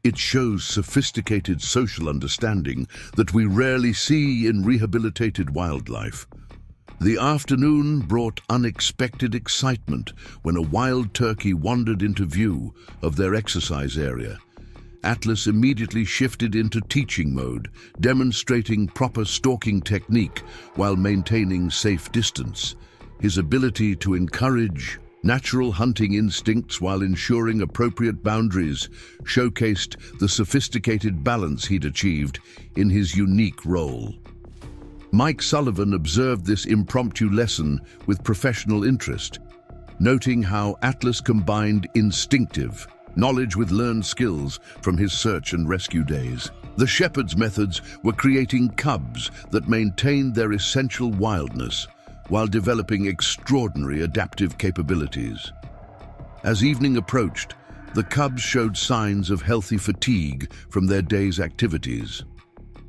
It shows sophisticated social understanding that we rarely see in rehabilitated wildlife. The afternoon brought unexpected excitement when a wild turkey wandered into view of their exercise area. Atlas immediately shifted into teaching mode, demonstrating proper stalking technique while maintaining safe distance. His ability to encourage natural hunting instincts while ensuring appropriate boundaries showcased the sophisticated balance he'd achieved in his unique role. Mike Sullivan observed this impromptu lesson with professional interest, noting how Atlas combined instinctive knowledge with learned skills from his search and rescue days. The shepherd's methods were creating cubs that maintained their essential wildness while developing extraordinary adaptive capabilities. As evening approached, the cubs showed signs of healthy fatigue from their day's activities.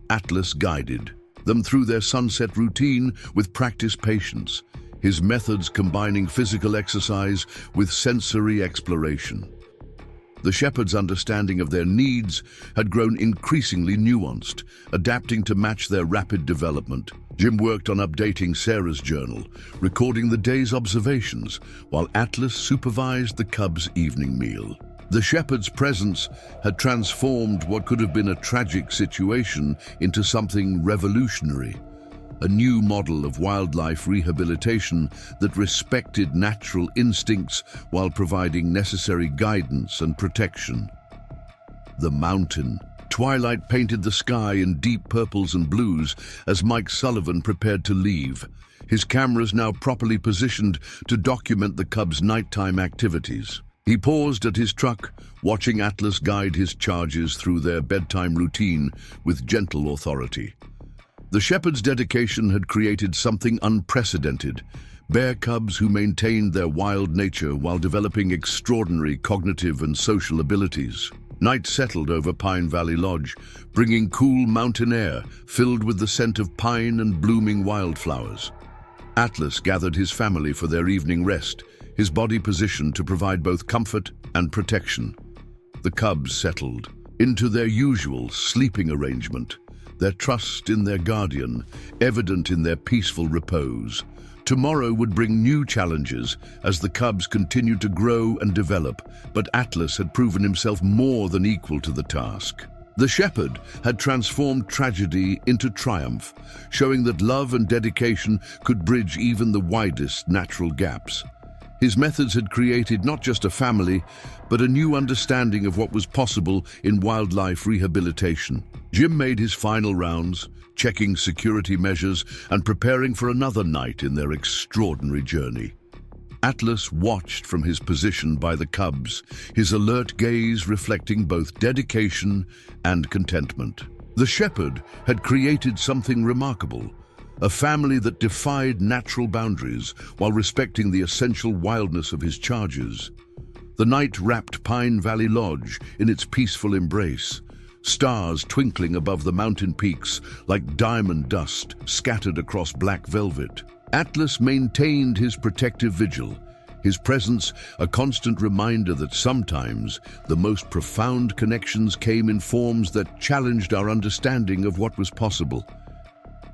Atlas guided them through their sunset routine with practiced patience, his methods combining physical exercise with sensory exploration. The shepherd's understanding of their needs had grown increasingly nuanced, adapting to match their rapid development. Jim worked on updating Sarah's journal, recording the day's observations, while Atlas supervised the cubs' evening meal. The shepherd's presence had transformed what could have been a tragic situation into something revolutionary, a new model of wildlife rehabilitation that respected natural instincts while providing necessary guidance and protection. The mountain. Twilight painted the sky in deep purples and blues as Mike Sullivan prepared to leave, his cameras now properly positioned to document the cubs' nighttime activities. He paused at his truck, watching Atlas guide his charges through their bedtime routine with gentle authority. The shepherd's dedication had created something unprecedented, bear cubs who maintained their wild nature while developing extraordinary cognitive and social abilities. Night settled over Pine Valley Lodge, bringing cool mountain air filled with the scent of pine and blooming wildflowers. Atlas gathered his family for their evening rest, his body positioned to provide both comfort and protection. The cubs settled into their usual sleeping arrangement, their trust in their guardian evident in their peaceful repose. Tomorrow would bring new challenges as the cubs continued to grow and develop, but Atlas had proven himself more than equal to the task. The shepherd had transformed tragedy into triumph, showing that love and dedication could bridge even the widest natural gaps. His methods had created not just a family, but a new understanding of what was possible in wildlife rehabilitation. Jim made his final rounds, checking security measures and preparing for another night in their extraordinary journey. Atlas watched from his position by the cubs, his alert gaze reflecting both dedication and contentment. The shepherd had created something remarkable, a family that defied natural boundaries while respecting the essential wildness of his charges. The night wrapped Pine Valley Lodge in its peaceful embrace, stars twinkling above the mountain peaks like diamond dust scattered across black velvet. Atlas maintained his protective vigil, his presence a constant reminder that sometimes the most profound connections came in forms that challenged our understanding of what was possible.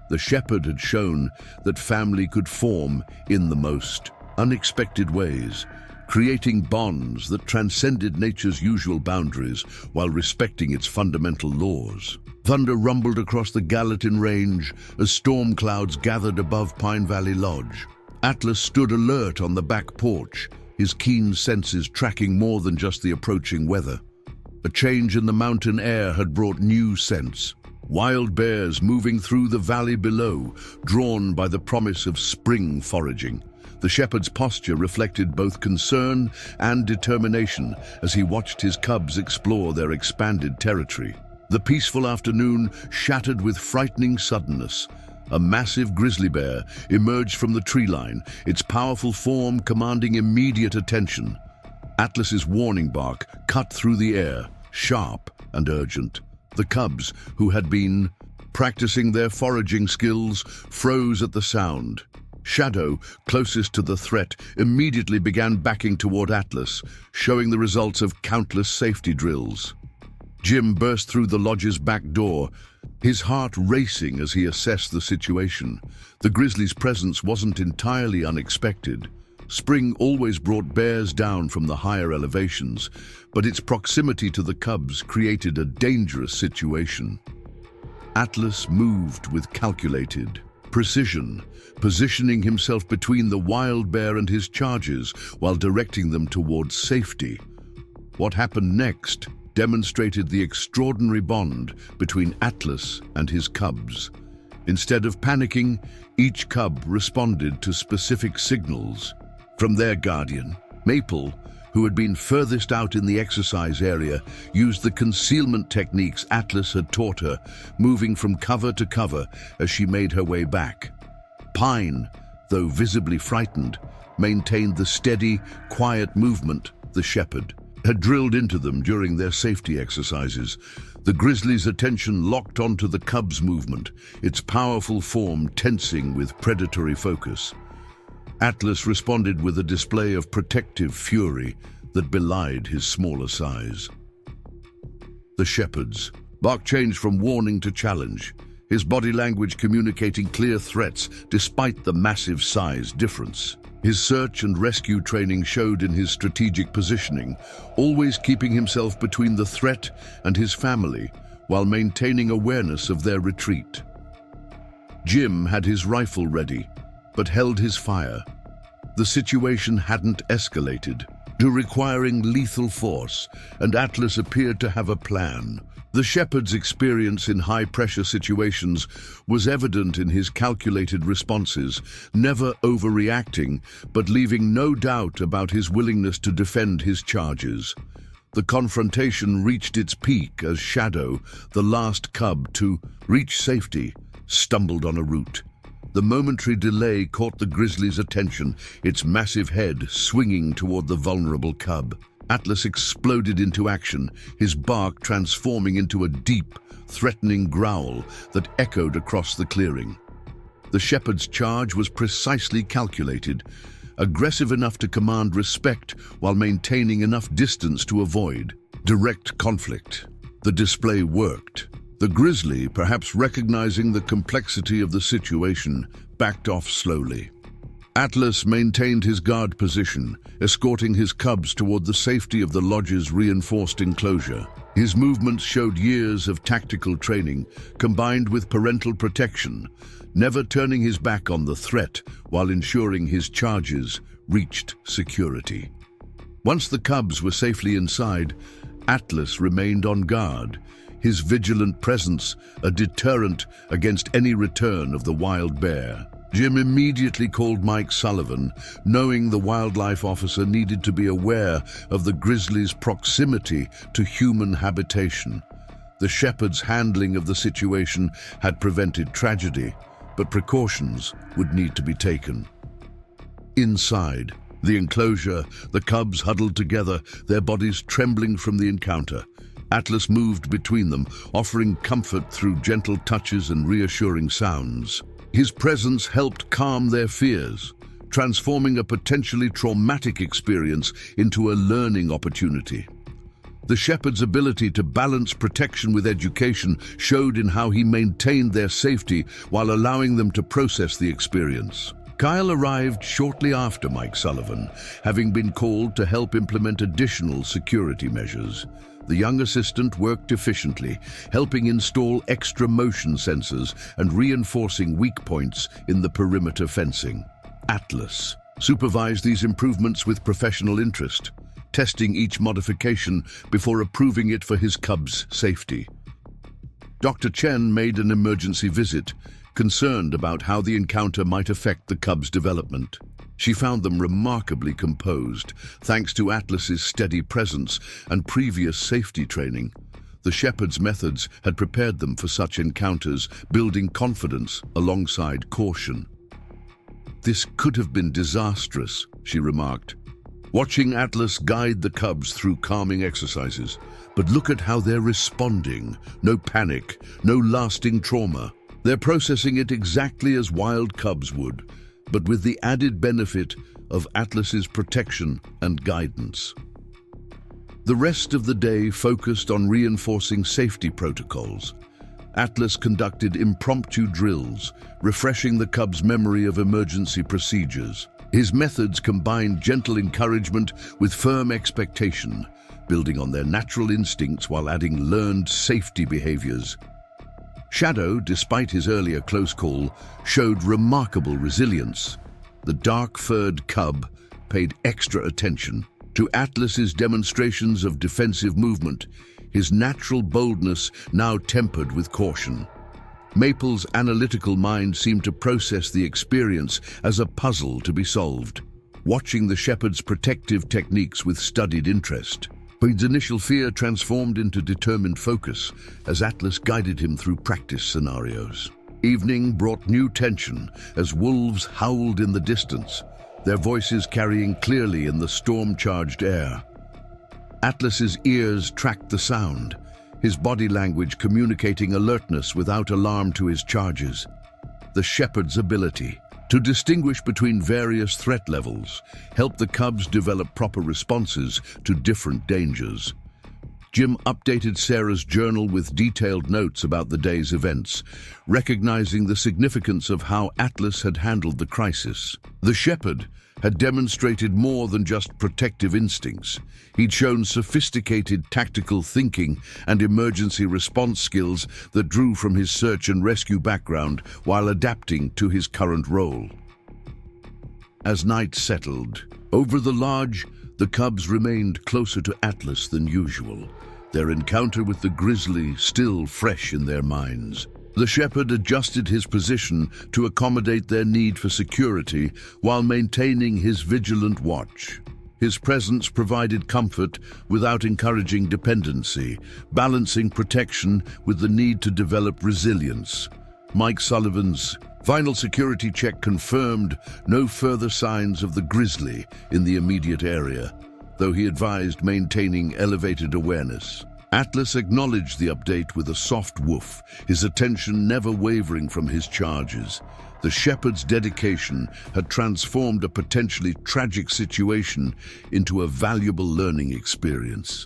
The shepherd had shown that family could form in the most unexpected ways, creating bonds that transcended nature's usual boundaries while respecting its fundamental laws. Thunder rumbled across the Gallatin Range as storm clouds gathered above Pine Valley Lodge. Atlas stood alert on the back porch, his keen senses tracking more than just the approaching weather. A change in the mountain air had brought new scents. Wild bears moving through the valley below, drawn by the promise of spring foraging. The shepherd's posture reflected both concern and determination as he watched his cubs explore their expanded territory. The peaceful afternoon shattered with frightening suddenness. A massive grizzly bear emerged from the tree line, its powerful form commanding immediate attention. Atlas's warning bark cut through the air, sharp and urgent. The cubs, who had been practicing their foraging skills, froze at the sound. Shadow, closest to the threat, immediately began backing toward Atlas, showing the results of countless safety drills. Jim burst through the lodge's back door, his heart racing as he assessed the situation. The grizzly's presence wasn't entirely unexpected. Spring always brought bears down from the higher elevations, but its proximity to the cubs created a dangerous situation. Atlas moved with calculated precision, positioning himself between the wild bear and his charges while directing them towards safety. What happened next demonstrated the extraordinary bond between Atlas and his cubs. Instead of panicking, each cub responded to specific signals from their guardian. Maple, who had been furthest out in the exercise area, used the concealment techniques Atlas had taught her, moving from cover to cover as she made her way back. Pine, though visibly frightened, maintained the steady, quiet movement the shepherd had drilled into them during their safety exercises. The grizzly's attention locked onto the cub's movement, its powerful form tensing with predatory focus. Atlas responded with a display of protective fury that belied his smaller size. The shepherd's bark changed from warning to challenge, his body language communicating clear threats despite the massive size difference. His search and rescue training showed in his strategic positioning, always keeping himself between the threat and his family while maintaining awareness of their retreat. Jim had his rifle ready, but held his fire. The situation hadn't escalated to requiring lethal force, and Atlas appeared to have a plan. The shepherd's experience in high-pressure situations was evident in his calculated responses, never overreacting, but leaving no doubt about his willingness to defend his charges. The confrontation reached its peak as Shadow, the last cub to reach safety, stumbled on a root. The momentary delay caught the grizzly's attention, its massive head swinging toward the vulnerable cub. Atlas exploded into action, his bark transforming into a deep, threatening growl that echoed across the clearing. The shepherd's charge was precisely calculated, aggressive enough to command respect while maintaining enough distance to avoid direct conflict. The display worked. The grizzly, perhaps recognizing the complexity of the situation, backed off slowly. Atlas maintained his guard position, escorting his cubs toward the safety of the lodge's reinforced enclosure. His movements showed years of tactical training, combined with parental protection, never turning his back on the threat while ensuring his charges reached security. Once the cubs were safely inside, Atlas remained on guard, his vigilant presence a deterrent against any return of the wild bear. Jim immediately called Mike Sullivan, knowing the wildlife officer needed to be aware of the grizzly's proximity to human habitation. The shepherd's handling of the situation had prevented tragedy, but precautions would need to be taken. Inside the enclosure, the cubs huddled together, their bodies trembling from the encounter. Atlas moved between them, offering comfort through gentle touches and reassuring sounds. His presence helped calm their fears, transforming a potentially traumatic experience into a learning opportunity. The shepherd's ability to balance protection with education showed in how he maintained their safety while allowing them to process the experience. Kyle arrived shortly after Mike Sullivan, having been called to help implement additional security measures. The young assistant worked efficiently, helping install extra motion sensors and reinforcing weak points in the perimeter fencing. Atlas supervised these improvements with professional interest, testing each modification before approving it for his cubs' safety. Dr. Chen made an emergency visit, concerned about how the encounter might affect the cubs' development. She found them remarkably composed, thanks to Atlas's steady presence and previous safety training. The shepherd's methods had prepared them for such encounters, building confidence alongside caution. "This could have been disastrous," she remarked, watching Atlas guide the cubs through calming exercises. "But look at how they're responding. No panic, no lasting trauma. They're processing it exactly as wild cubs would, but with the added benefit of Atlas's protection and guidance." The rest of the day focused on reinforcing safety protocols. Atlas conducted impromptu drills, refreshing the cub's memory of emergency procedures. His methods combined gentle encouragement with firm expectation, building on their natural instincts while adding learned safety behaviors. Shadow, despite his earlier close call, showed remarkable resilience. The dark-furred cub paid extra attention to Atlas's demonstrations of defensive movement, his natural boldness now tempered with caution. Maple's analytical mind seemed to process the experience as a puzzle to be solved, watching the shepherd's protective techniques with studied interest. Boyd's initial fear transformed into determined focus as Atlas guided him through practice scenarios. Evening brought new tension as wolves howled in the distance, their voices carrying clearly in the storm-charged air. Atlas's ears tracked the sound, his body language communicating alertness without alarm to his charges. The shepherd's ability to distinguish between various threat levels helped the cubs develop proper responses to different dangers. Jim updated Sarah's journal with detailed notes about the day's events, recognizing the significance of how Atlas had handled the crisis. The shepherd had demonstrated more than just protective instincts. He'd shown sophisticated tactical thinking and emergency response skills that drew from his search and rescue background while adapting to his current role. As night settled over the lodge, the cubs remained closer to Atlas than usual, their encounter with the grizzly still fresh in their minds. The shepherd adjusted his position to accommodate their need for security while maintaining his vigilant watch. His presence provided comfort without encouraging dependency, balancing protection with the need to develop resilience. Mike Sullivan's final security check confirmed no further signs of the grizzly in the immediate area, though he advised maintaining elevated awareness. Atlas acknowledged the update with a soft woof, his attention never wavering from his charges. The shepherd's dedication had transformed a potentially tragic situation into a valuable learning experience.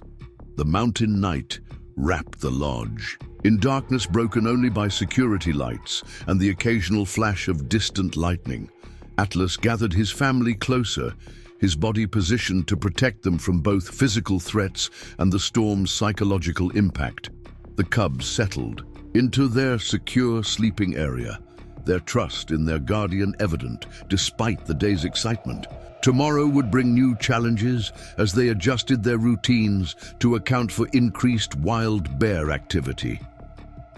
The mountain night wrapped the lodge, in darkness broken only by security lights and the occasional flash of distant lightning. Atlas gathered his family closer, his body positioned to protect them from both physical threats and the storm's psychological impact. The cubs settled into their secure sleeping area, their trust in their guardian evident despite the day's excitement. Tomorrow would bring new challenges as they adjusted their routines to account for increased wild bear activity.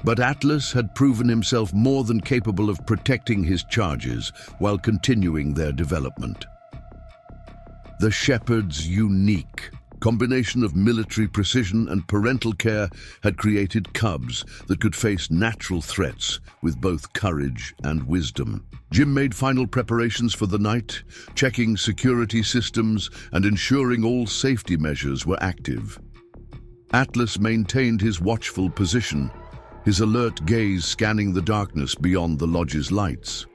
But Atlas had proven himself more than capable of protecting his charges while continuing their development. The shepherd's unique combination of military precision and parental care had created cubs that could face natural threats with both courage and wisdom. Jim made final preparations for the night, checking security systems and ensuring all safety measures were active. Atlas maintained his watchful position, his alert gaze scanning the darkness beyond the lodge's lights.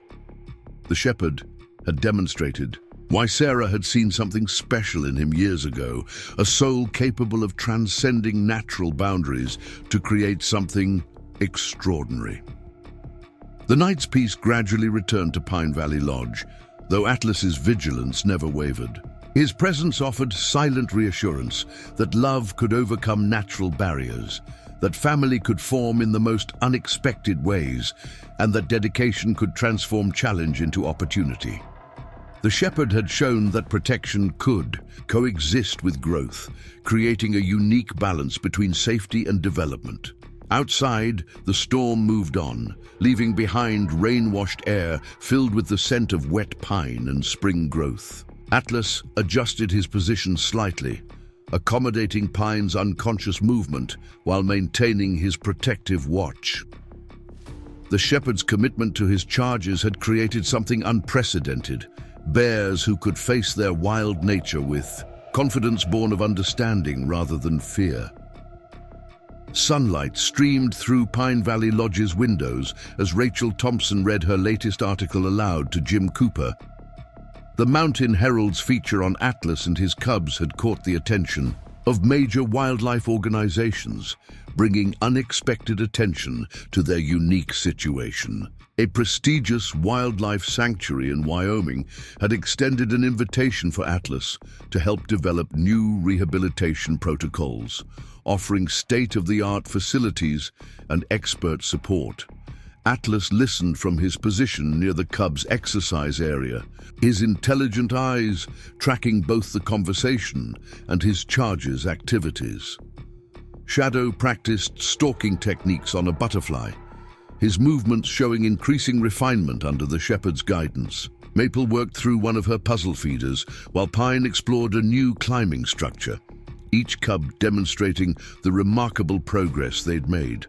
The shepherd had demonstrated why Sarah had seen something special in him years ago, a soul capable of transcending natural boundaries to create something extraordinary. The night's peace gradually returned to Pine Valley Lodge, though Atlas's vigilance never wavered. His presence offered silent reassurance that love could overcome natural barriers, that family could form in the most unexpected ways, and that dedication could transform challenge into opportunity. The shepherd had shown that protection could coexist with growth, creating a unique balance between safety and development. Outside, the storm moved on, leaving behind rain-washed air filled with the scent of wet pine and spring growth. Atlas adjusted his position slightly, accommodating Pine's unconscious movement while maintaining his protective watch. The shepherd's commitment to his charges had created something unprecedented. Bears who could face their wild nature with confidence born of understanding rather than fear. Sunlight streamed through Pine Valley Lodge's windows as Rachel Thompson read her latest article aloud to Jim Cooper. The Mountain Herald's feature on Atlas and his cubs had caught the attention. of major wildlife organizations, bringing unexpected attention to their unique situation. A prestigious wildlife sanctuary in Wyoming had extended an invitation for Atlas to help develop new rehabilitation protocols, offering state-of-the-art facilities and expert support. Atlas listened from his position near the cub's exercise area, his intelligent eyes tracking both the conversation and his charge's activities. Shadow practiced stalking techniques on a butterfly, his movements showing increasing refinement under the shepherd's guidance. Maple worked through one of her puzzle feeders, while Pine explored a new climbing structure, each cub demonstrating the remarkable progress they'd made.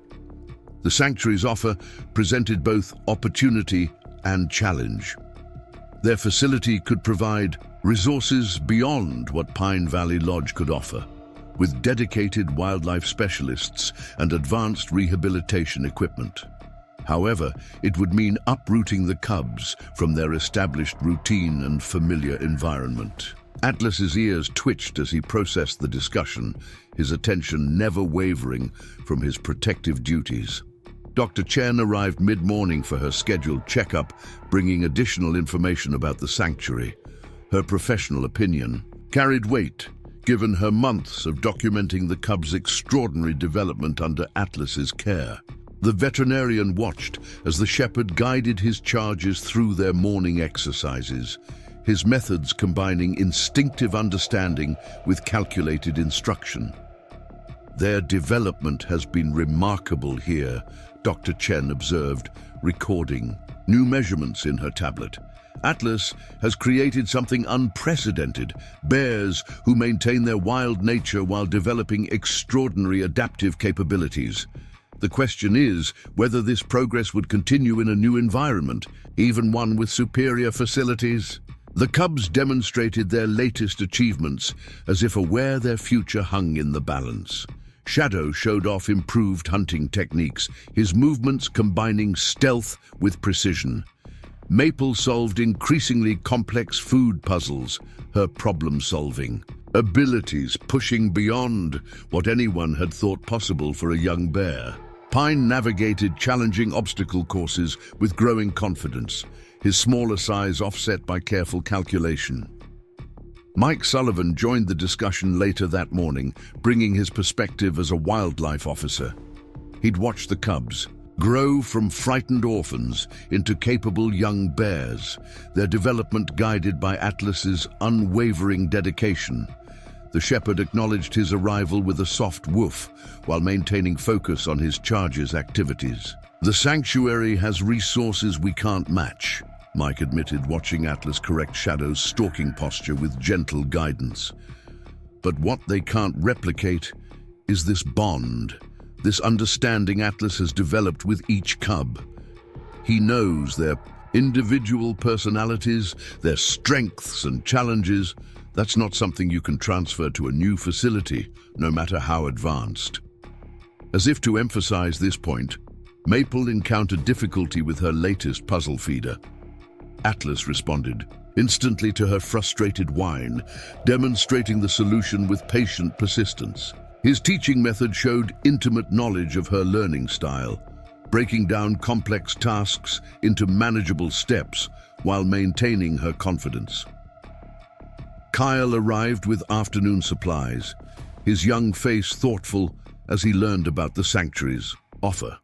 The sanctuary's offer presented both opportunity and challenge. Their facility could provide resources beyond what Pine Valley Lodge could offer, with dedicated wildlife specialists and advanced rehabilitation equipment. However, it would mean uprooting the cubs from their established routine and familiar environment. Atlas's ears twitched as he processed the discussion, his attention never wavering from his protective duties. Dr. Chen arrived mid-morning for her scheduled checkup, bringing additional information about the sanctuary. Her professional opinion carried weight, given her months of documenting the cub's extraordinary development under Atlas's care. The veterinarian watched as the shepherd guided his charges through their morning exercises, his methods combining instinctive understanding with calculated instruction. "Their development has been remarkable here," Dr. Chen observed, recording new measurements in her tablet. "Atlas has created something unprecedented, bears who maintain their wild nature while developing extraordinary adaptive capabilities. The question is whether this progress would continue in a new environment, even one with superior facilities." The cubs demonstrated their latest achievements as if aware their future hung in the balance. Shadow showed off improved hunting techniques, his movements combining stealth with precision. Maple solved increasingly complex food puzzles, her problem-solving abilities pushing beyond what anyone had thought possible for a young bear. Pine navigated challenging obstacle courses with growing confidence, his smaller size offset by careful calculation. Mike Sullivan joined the discussion later that morning, bringing his perspective as a wildlife officer. He'd watched the cubs grow from frightened orphans into capable young bears, their development guided by Atlas's unwavering dedication. The shepherd acknowledged his arrival with a soft woof while maintaining focus on his charge's activities. "The sanctuary has resources we can't match," Mike admitted, watching Atlas correct Shadow's stalking posture with gentle guidance. "But what they can't replicate is this bond, this understanding Atlas has developed with each cub. He knows their individual personalities, their strengths and challenges. That's not something you can transfer to a new facility, no matter how advanced." As if to emphasize this point, Maple encountered difficulty with her latest puzzle feeder. Atlas responded instantly to her frustrated whine, demonstrating the solution with patient persistence. His teaching method showed intimate knowledge of her learning style, breaking down complex tasks into manageable steps while maintaining her confidence. Kyle arrived with afternoon supplies, his young face thoughtful as he learned about the sanctuary's offer.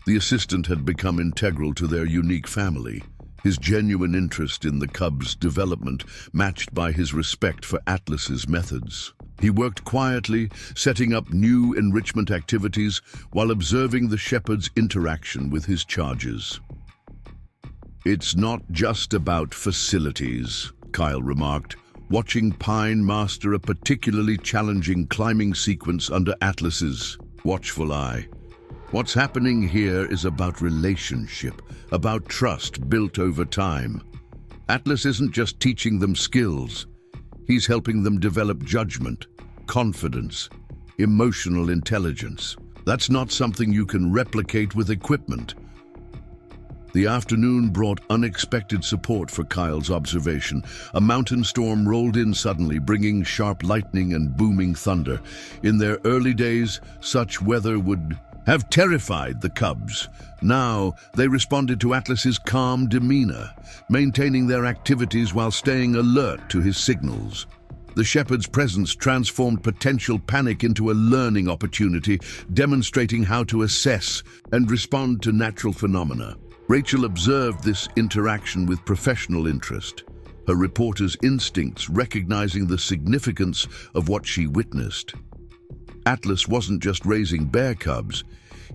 The assistant had become integral to their unique family, his genuine interest in the cub's development matched by his respect for Atlas's methods. He worked quietly, setting up new enrichment activities while observing the shepherd's interaction with his charges. "It's not just about facilities," Kyle remarked, watching Pine master a particularly challenging climbing sequence under Atlas's watchful eye. "What's happening here is about relationship, about trust built over time. Atlas isn't just teaching them skills, he's helping them develop judgment, confidence, emotional intelligence. That's not something you can replicate with equipment." The afternoon brought unexpected support for Kyle's observation. A mountain storm rolled in suddenly, bringing sharp lightning and booming thunder. In their early days, such weather would have terrified the cubs. Now, they responded to Atlas's calm demeanor, maintaining their activities while staying alert to his signals. The shepherd's presence transformed potential panic into a learning opportunity, demonstrating how to assess and respond to natural phenomena. Rachel observed this interaction with professional interest, her reporter's instincts recognizing the significance of what she witnessed. Atlas wasn't just raising bear cubs,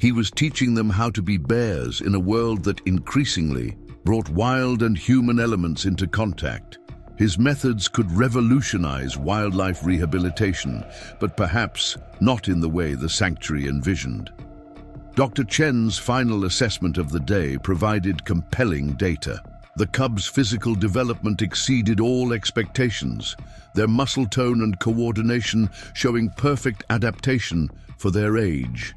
he was teaching them how to be bears in a world that increasingly brought wild and human elements into contact. His methods could revolutionize wildlife rehabilitation, but perhaps not in the way the sanctuary envisioned. Dr. Chen's final assessment of the day provided compelling data. The cubs' physical development exceeded all expectations, their muscle tone and coordination showing perfect adaptation for their age.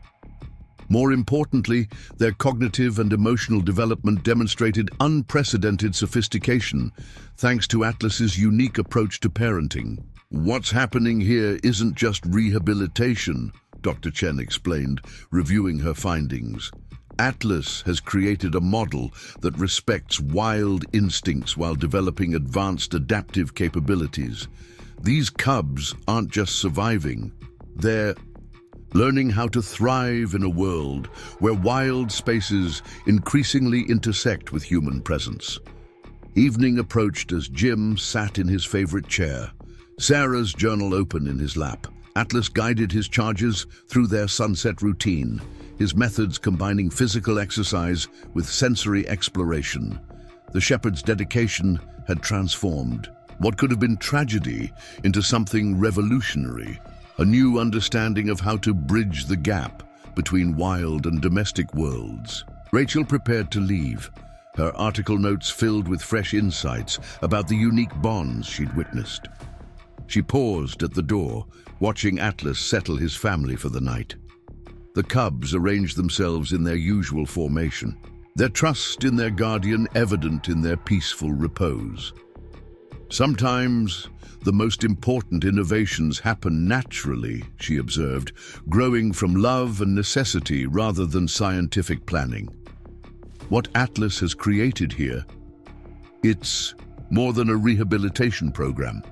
More importantly, their cognitive and emotional development demonstrated unprecedented sophistication, thanks to Atlas's unique approach to parenting. What's happening here isn't just rehabilitation, Dr. Chen explained, reviewing her findings. Atlas has created a model that respects wild instincts while developing advanced adaptive capabilities. These cubs aren't just surviving, they're learning how to thrive in a world where wild spaces increasingly intersect with human presence. Evening approached as Jim sat in his favorite chair, Sarah's journal open in his lap. Atlas guided his charges through their sunset routine, his methods combining physical exercise with sensory exploration. The shepherd's dedication had transformed what could have been tragedy into something revolutionary, a new understanding of how to bridge the gap between wild and domestic worlds. Rachel prepared to leave, her article notes filled with fresh insights about the unique bonds she'd witnessed. She paused at the door, watching Atlas settle his family for the night. The cubs arranged themselves in their usual formation, their trust in their guardian evident in their peaceful repose. Sometimes, the most important innovations happen naturally, she observed, growing from love and necessity rather than scientific planning. What Atlas has created here, it's more than a rehabilitation program.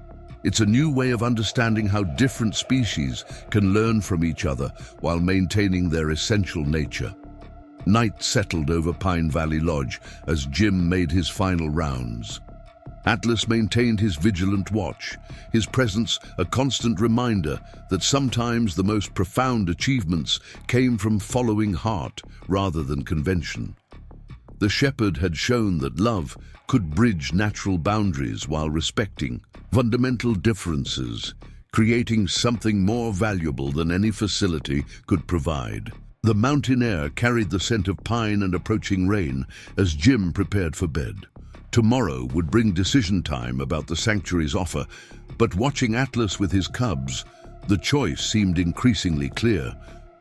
It's a new way of understanding how different species can learn from each other while maintaining their essential nature. Night settled over Pine Valley Lodge as Jim made his final rounds. Atlas maintained his vigilant watch, his presence a constant reminder that sometimes the most profound achievements came from following heart rather than convention. The shepherd had shown that love could bridge natural boundaries while respecting fundamental differences, creating something more valuable than any facility could provide. The mountain air carried the scent of pine and approaching rain as Jim prepared for bed. Tomorrow would bring decision time about the sanctuary's offer, but watching Atlas with his cubs, the choice seemed increasingly clear.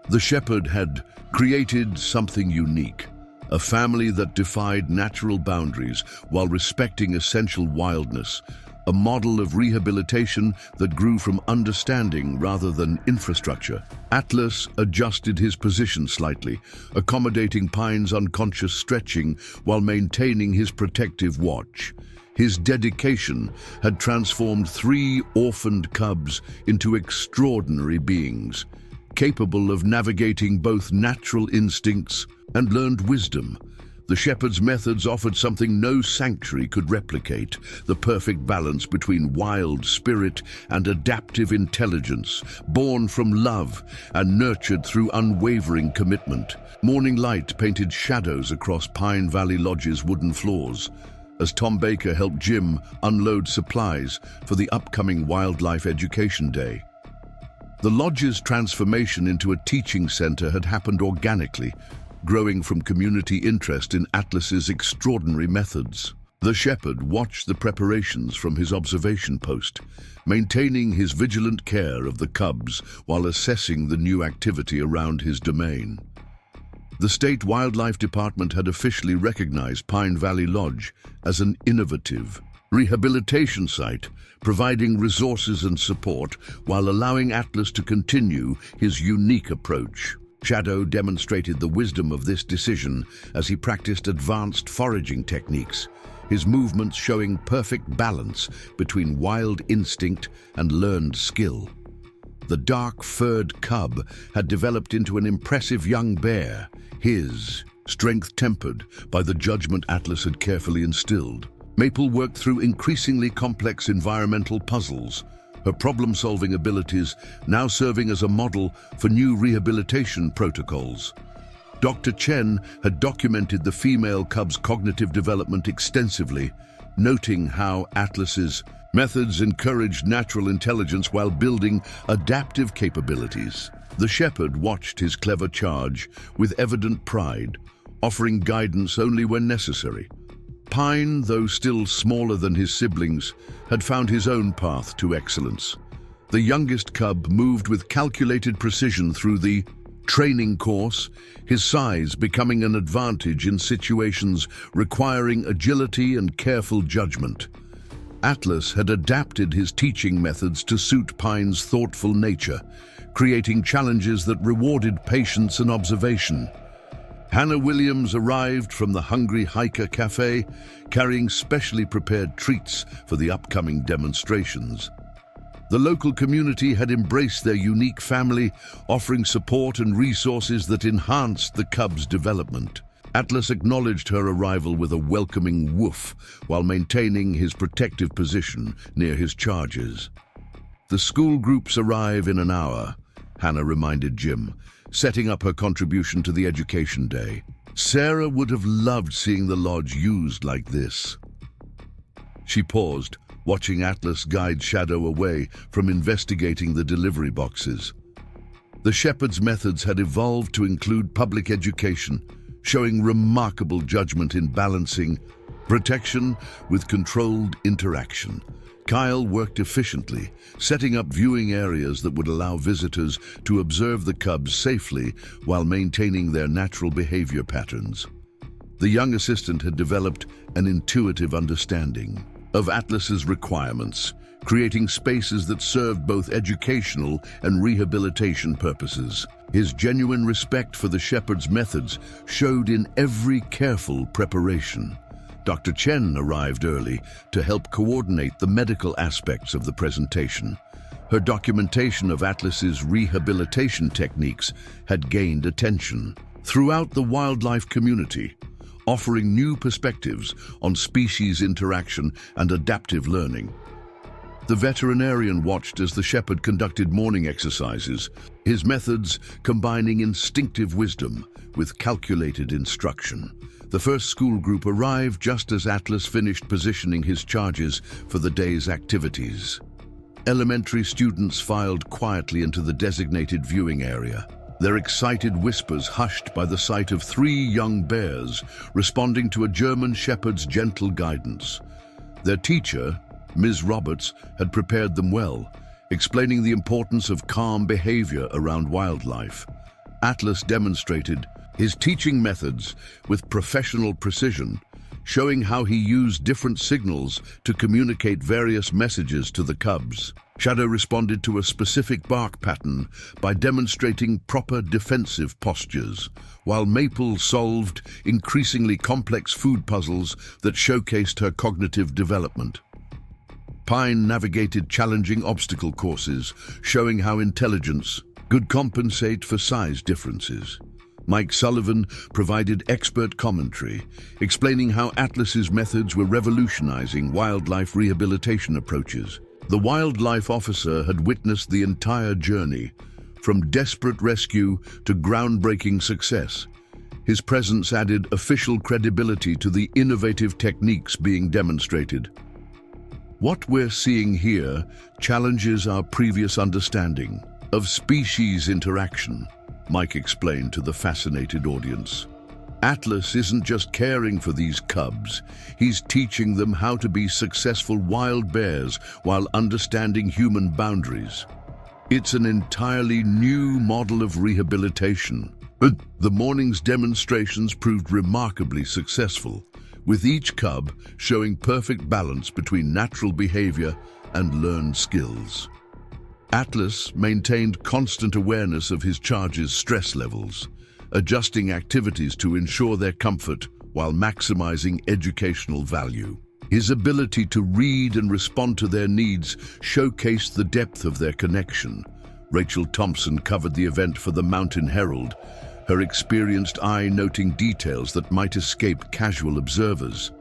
The shepherd had created something unique, a family that defied natural boundaries while respecting essential wildness, a model of rehabilitation that grew from understanding rather than infrastructure. Atlas adjusted his position slightly, accommodating Pine's unconscious stretching while maintaining his protective watch. His dedication had transformed 3 orphaned cubs into extraordinary beings, capable of navigating both natural instincts and learned wisdom. The shepherd's methods offered something no sanctuary could replicate, the perfect balance between wild spirit and adaptive intelligence, born from love and nurtured through unwavering commitment. Morning light painted shadows across Pine Valley Lodge's wooden floors, as Tom Baker helped Jim unload supplies for the upcoming Wildlife Education Day. The lodge's transformation into a teaching center had happened organically, growing from community interest in Atlas's extraordinary methods. The shepherd watched the preparations from his observation post, maintaining his vigilant care of the cubs while assessing the new activity around his domain. The State Wildlife Department had officially recognized Pine Valley Lodge as an innovative rehabilitation site, providing resources and support while allowing Atlas to continue his unique approach. Shadow demonstrated the wisdom of this decision as he practiced advanced foraging techniques, his movements showing perfect balance between wild instinct and learned skill. The dark-furred cub had developed into an impressive young bear, his strength tempered by the judgment Atlas had carefully instilled. Maple worked through increasingly complex environmental puzzles, her problem-solving abilities now serving as a model for new rehabilitation protocols. Dr. Chen had documented the female cub's cognitive development extensively, noting how Atlas's methods encouraged natural intelligence while building adaptive capabilities. The shepherd watched his clever charge with evident pride, offering guidance only when necessary. Pine, though still smaller than his siblings, had found his own path to excellence. The youngest cub moved with calculated precision through the training course, his size becoming an advantage in situations requiring agility and careful judgment. Atlas had adapted his teaching methods to suit Pine's thoughtful nature, creating challenges that rewarded patience and observation. Hannah Williams arrived from the Hungry Hiker Cafe, carrying specially prepared treats for the upcoming demonstrations. The local community had embraced their unique family, offering support and resources that enhanced the cub's development. Atlas acknowledged her arrival with a welcoming woof while maintaining his protective position near his charges. The school groups arrive in an hour, Hannah reminded Jim, setting up her contribution to the education day. Sarah would have loved seeing the lodge used like this. She paused, watching Atlas guide Shadow away from investigating the delivery boxes. The shepherd's methods had evolved to include public education, showing remarkable judgment in balancing protection with controlled interaction. Kyle worked efficiently, setting up viewing areas that would allow visitors to observe the cubs safely while maintaining their natural behavior patterns. The young assistant had developed an intuitive understanding of Atlas's requirements, creating spaces that served both educational and rehabilitation purposes. His genuine respect for the shepherd's methods showed in every careful preparation. Dr. Chen arrived early to help coordinate the medical aspects of the presentation. Her documentation of Atlas's rehabilitation techniques had gained attention throughout the wildlife community, offering new perspectives on species interaction and adaptive learning. The veterinarian watched as the shepherd conducted morning exercises, his methods combining instinctive wisdom with calculated instruction. The first school group arrived just as Atlas finished positioning his charges for the day's activities. Elementary students filed quietly into the designated viewing area, their excited whispers hushed by the sight of 3 young bears responding to a German shepherd's gentle guidance. Their teacher, Ms. Roberts, had prepared them well, explaining the importance of calm behavior around wildlife. Atlas demonstrated his teaching methods with professional precision, showing how he used different signals to communicate various messages to the cubs. Shadow responded to a specific bark pattern by demonstrating proper defensive postures, while Maple solved increasingly complex food puzzles that showcased her cognitive development. Pine navigated challenging obstacle courses, showing how intelligence could compensate for size differences. Mike Sullivan provided expert commentary, explaining how Atlas's methods were revolutionizing wildlife rehabilitation approaches. The wildlife officer had witnessed the entire journey, from desperate rescue to groundbreaking success. His presence added official credibility to the innovative techniques being demonstrated. What we're seeing here challenges our previous understanding of species interaction, Mike explained to the fascinated audience. Atlas isn't just caring for these cubs, he's teaching them how to be successful wild bears while understanding human boundaries. It's an entirely new model of rehabilitation. The morning's demonstrations proved remarkably successful, with each cub showing perfect balance between natural behavior and learned skills. Atlas maintained constant awareness of his charge's stress levels, adjusting activities to ensure their comfort while maximizing educational value. His ability to read and respond to their needs showcased the depth of their connection. Rachel Thompson covered the event for the Mountain Herald, her experienced eye noting details that might escape casual observers.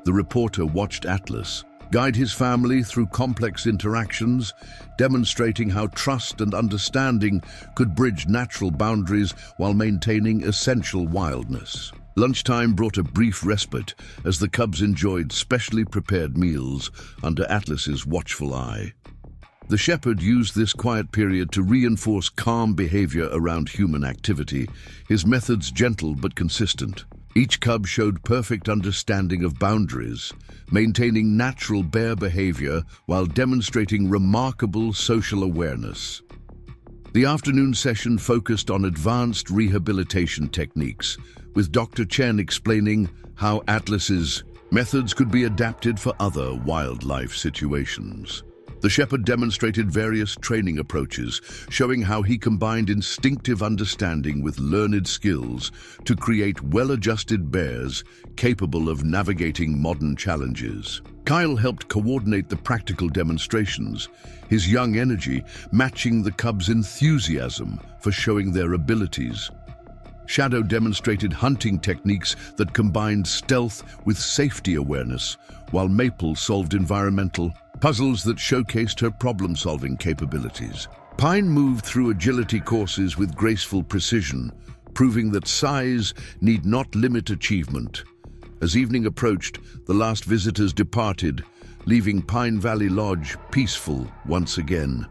The reporter watched Atlas guide his family through complex interactions, demonstrating how trust and understanding could bridge natural boundaries while maintaining essential wildness. Lunchtime brought a brief respite as the cubs enjoyed specially prepared meals under Atlas's watchful eye. The shepherd used this quiet period to reinforce calm behavior around human activity, his methods gentle but consistent. Each cub showed perfect understanding of boundaries, maintaining natural bear behavior while demonstrating remarkable social awareness. The afternoon session focused on advanced rehabilitation techniques, with Dr. Chen explaining how Atlas's methods could be adapted for other wildlife situations. The shepherd demonstrated various training approaches, showing how he combined instinctive understanding with learned skills to create well-adjusted bears capable of navigating modern challenges. Kyle helped coordinate the practical demonstrations, his young energy matching the cubs' enthusiasm for showing their abilities. Shadow demonstrated hunting techniques that combined stealth with safety awareness, while Maple solved environmental puzzles that showcased her problem-solving capabilities. Pine moved through agility courses with graceful precision, proving that size need not limit achievement. As evening approached, the last visitors departed, leaving Pine Valley Lodge peaceful once again.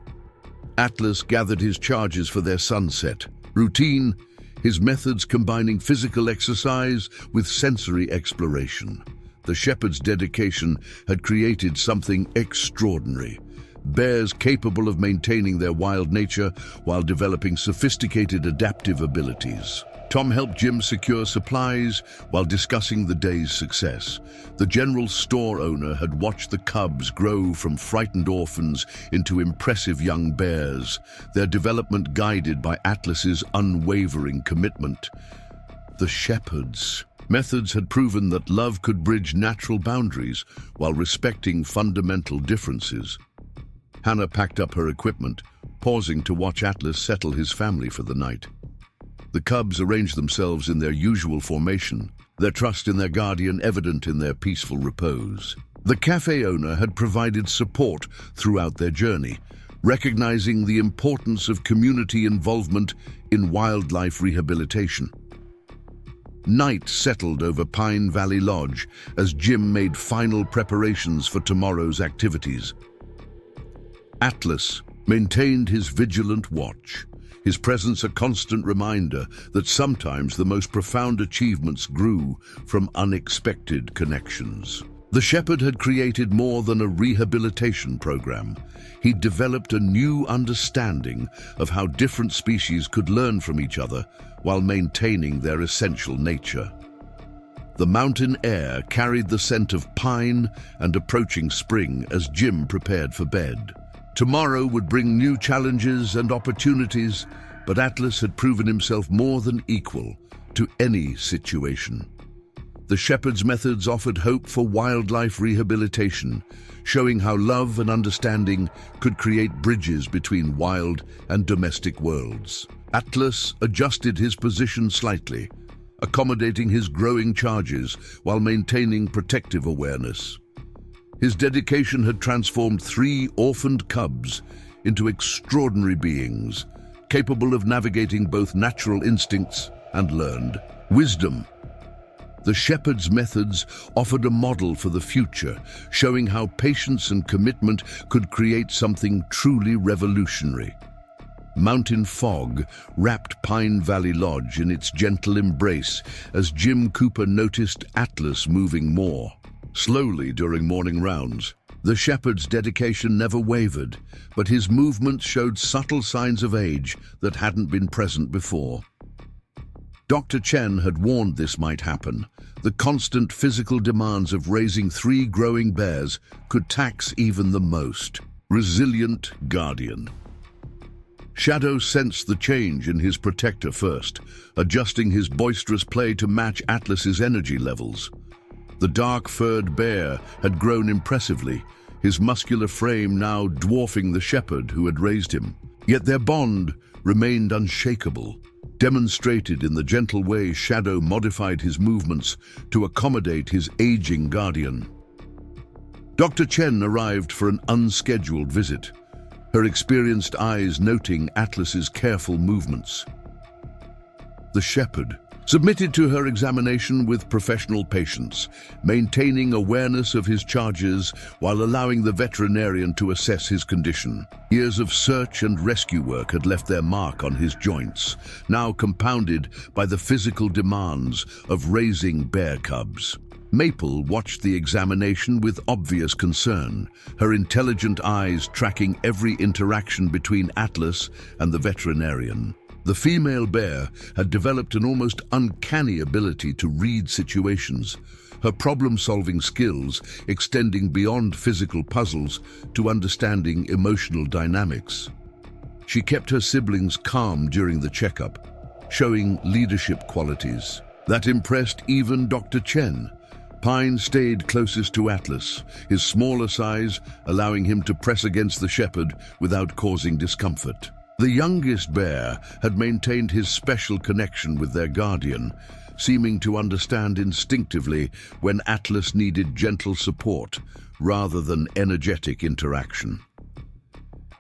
Atlas gathered his charges for their sunset routine, his methods combining physical exercise with sensory exploration. The shepherd's dedication had created something extraordinary. Bears capable of maintaining their wild nature while developing sophisticated adaptive abilities. Tom helped Jim secure supplies while discussing the day's success. The general store owner had watched the cubs grow from frightened orphans into impressive young bears, their development guided by Atlas's unwavering commitment. The shepherd's methods had proven that love could bridge natural boundaries while respecting fundamental differences. Hannah packed up her equipment, pausing to watch Atlas settle his family for the night. The cubs arranged themselves in their usual formation, their trust in their guardian evident in their peaceful repose. The cafe owner had provided support throughout their journey, recognizing the importance of community involvement in wildlife rehabilitation. Night settled over Pine Valley Lodge as Jim made final preparations for tomorrow's activities. Atlas maintained his vigilant watch, his presence a constant reminder that sometimes the most profound achievements grew from unexpected connections. The shepherd had created more than a rehabilitation program. He'd developed a new understanding of how different species could learn from each other while maintaining their essential nature. The mountain air carried the scent of pine and approaching spring as Jim prepared for bed. Tomorrow would bring new challenges and opportunities, but Atlas had proven himself more than equal to any situation. The shepherd's methods offered hope for wildlife rehabilitation, showing how love and understanding could create bridges between wild and domestic worlds. Atlas adjusted his position slightly, accommodating his growing charges while maintaining protective awareness. His dedication had transformed 3 orphaned cubs into extraordinary beings, capable of navigating both natural instincts and learned wisdom. The shepherd's methods offered a model for the future, showing how patience and commitment could create something truly revolutionary. Mountain fog wrapped Pine Valley Lodge in its gentle embrace as Jim Cooper noticed Atlas moving more slowly during morning rounds. The shepherd's dedication never wavered, but his movements showed subtle signs of age that hadn't been present before. Dr. Chen had warned this might happen. The constant physical demands of raising 3 growing bears could tax even the most resilient guardian. Shadow sensed the change in his protector first, adjusting his boisterous play to match Atlas's energy levels. The dark-furred bear had grown impressively, his muscular frame now dwarfing the shepherd who had raised him. Yet their bond remained unshakable, demonstrated in the gentle way Shadow modified his movements to accommodate his aging guardian. Dr. Chen arrived for an unscheduled visit, her experienced eyes noting Atlas's careful movements. The shepherd submitted to her examination with professional patience, maintaining awareness of his charges while allowing the veterinarian to assess his condition. Years of search and rescue work had left their mark on his joints, now compounded by the physical demands of raising bear cubs. Maple watched the examination with obvious concern, her intelligent eyes tracking every interaction between Atlas and the veterinarian. The female bear had developed an almost uncanny ability to read situations, her problem-solving skills extending beyond physical puzzles to understanding emotional dynamics. She kept her siblings calm during the checkup, showing leadership qualities that impressed even Dr. Chen. Pine stayed closest to Atlas, his smaller size allowing him to press against the shepherd without causing discomfort. The youngest bear had maintained his special connection with their guardian, seeming to understand instinctively when Atlas needed gentle support rather than energetic interaction.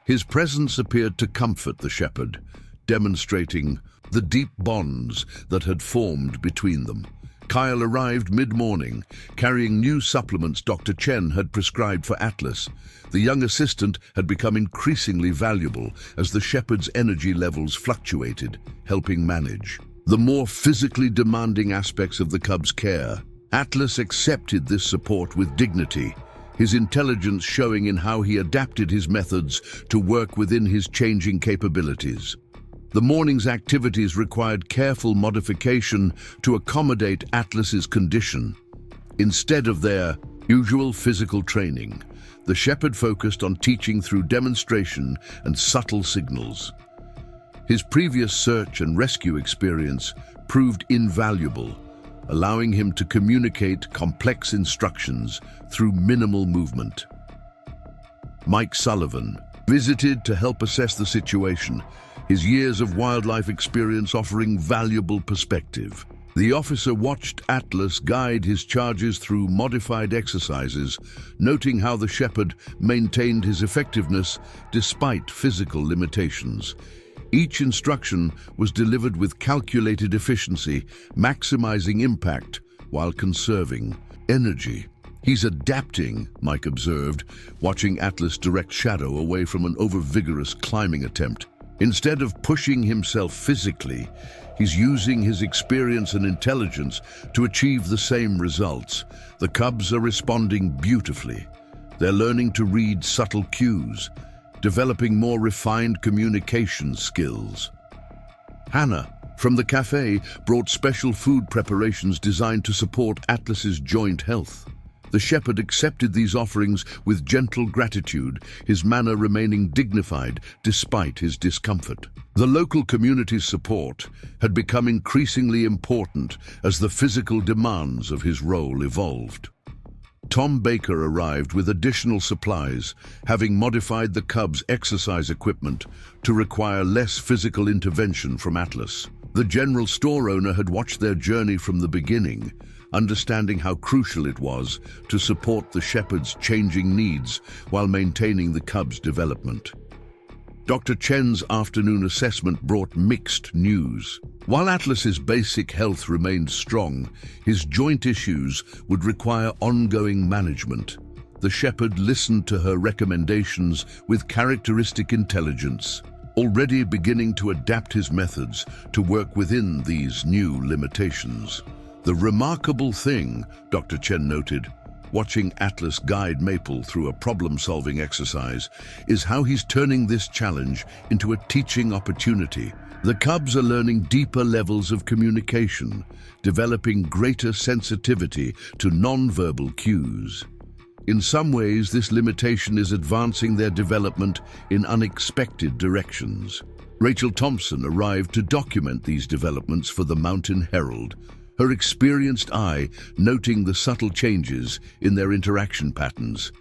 His presence appeared to comfort the shepherd, demonstrating the deep bonds that had formed between them. Kyle arrived mid-morning, carrying new supplements Dr. Chen had prescribed for Atlas. The young assistant had become increasingly valuable as the shepherd's energy levels fluctuated, helping manage the more physically demanding aspects of the cub's care. Atlas accepted this support with dignity, his intelligence showing in how he adapted his methods to work within his changing capabilities. The morning's activities required careful modification to accommodate Atlas's condition. Instead of their usual physical training, the shepherd focused on teaching through demonstration and subtle signals. His previous search and rescue experience proved invaluable, allowing him to communicate complex instructions through minimal movement. Mike Sullivan visited to help assess the situation, his years of wildlife experience offering valuable perspective. The officer watched Atlas guide his charges through modified exercises, noting how the shepherd maintained his effectiveness despite physical limitations. Each instruction was delivered with calculated efficiency, maximizing impact while conserving energy. "He's adapting," Mike observed, watching Atlas direct Shadow away from an over-vigorous climbing attempt. Instead of pushing himself physically, he's using his experience and intelligence to achieve the same results. The cubs are responding beautifully. They're learning to read subtle cues, developing more refined communication skills. Hannah, from the cafe, brought special food preparations designed to support Atlas's joint health. The shepherd accepted these offerings with gentle gratitude, his manner remaining dignified despite his discomfort. The local community's support had become increasingly important as the physical demands of his role evolved. Tom Baker arrived with additional supplies, having modified the cub's exercise equipment to require less physical intervention from Atlas. The general store owner had watched their journey from the beginning, understanding how crucial it was to support the shepherd's changing needs while maintaining the cub's development. Dr. Chen's afternoon assessment brought mixed news. While Atlas's basic health remained strong, his joint issues would require ongoing management. The shepherd listened to her recommendations with characteristic intelligence, already beginning to adapt his methods to work within these new limitations. "The remarkable thing," Dr. Chen noted, watching Atlas guide Maple through a problem-solving exercise, "is how he's turning this challenge into a teaching opportunity, The cubs are learning deeper levels of communication, developing greater sensitivity to nonverbal cues. In some ways, this limitation is advancing their development in unexpected directions. Rachel Thompson arrived to document these developments for the Mountain Herald, her experienced eye noting the subtle changes in their interaction patterns.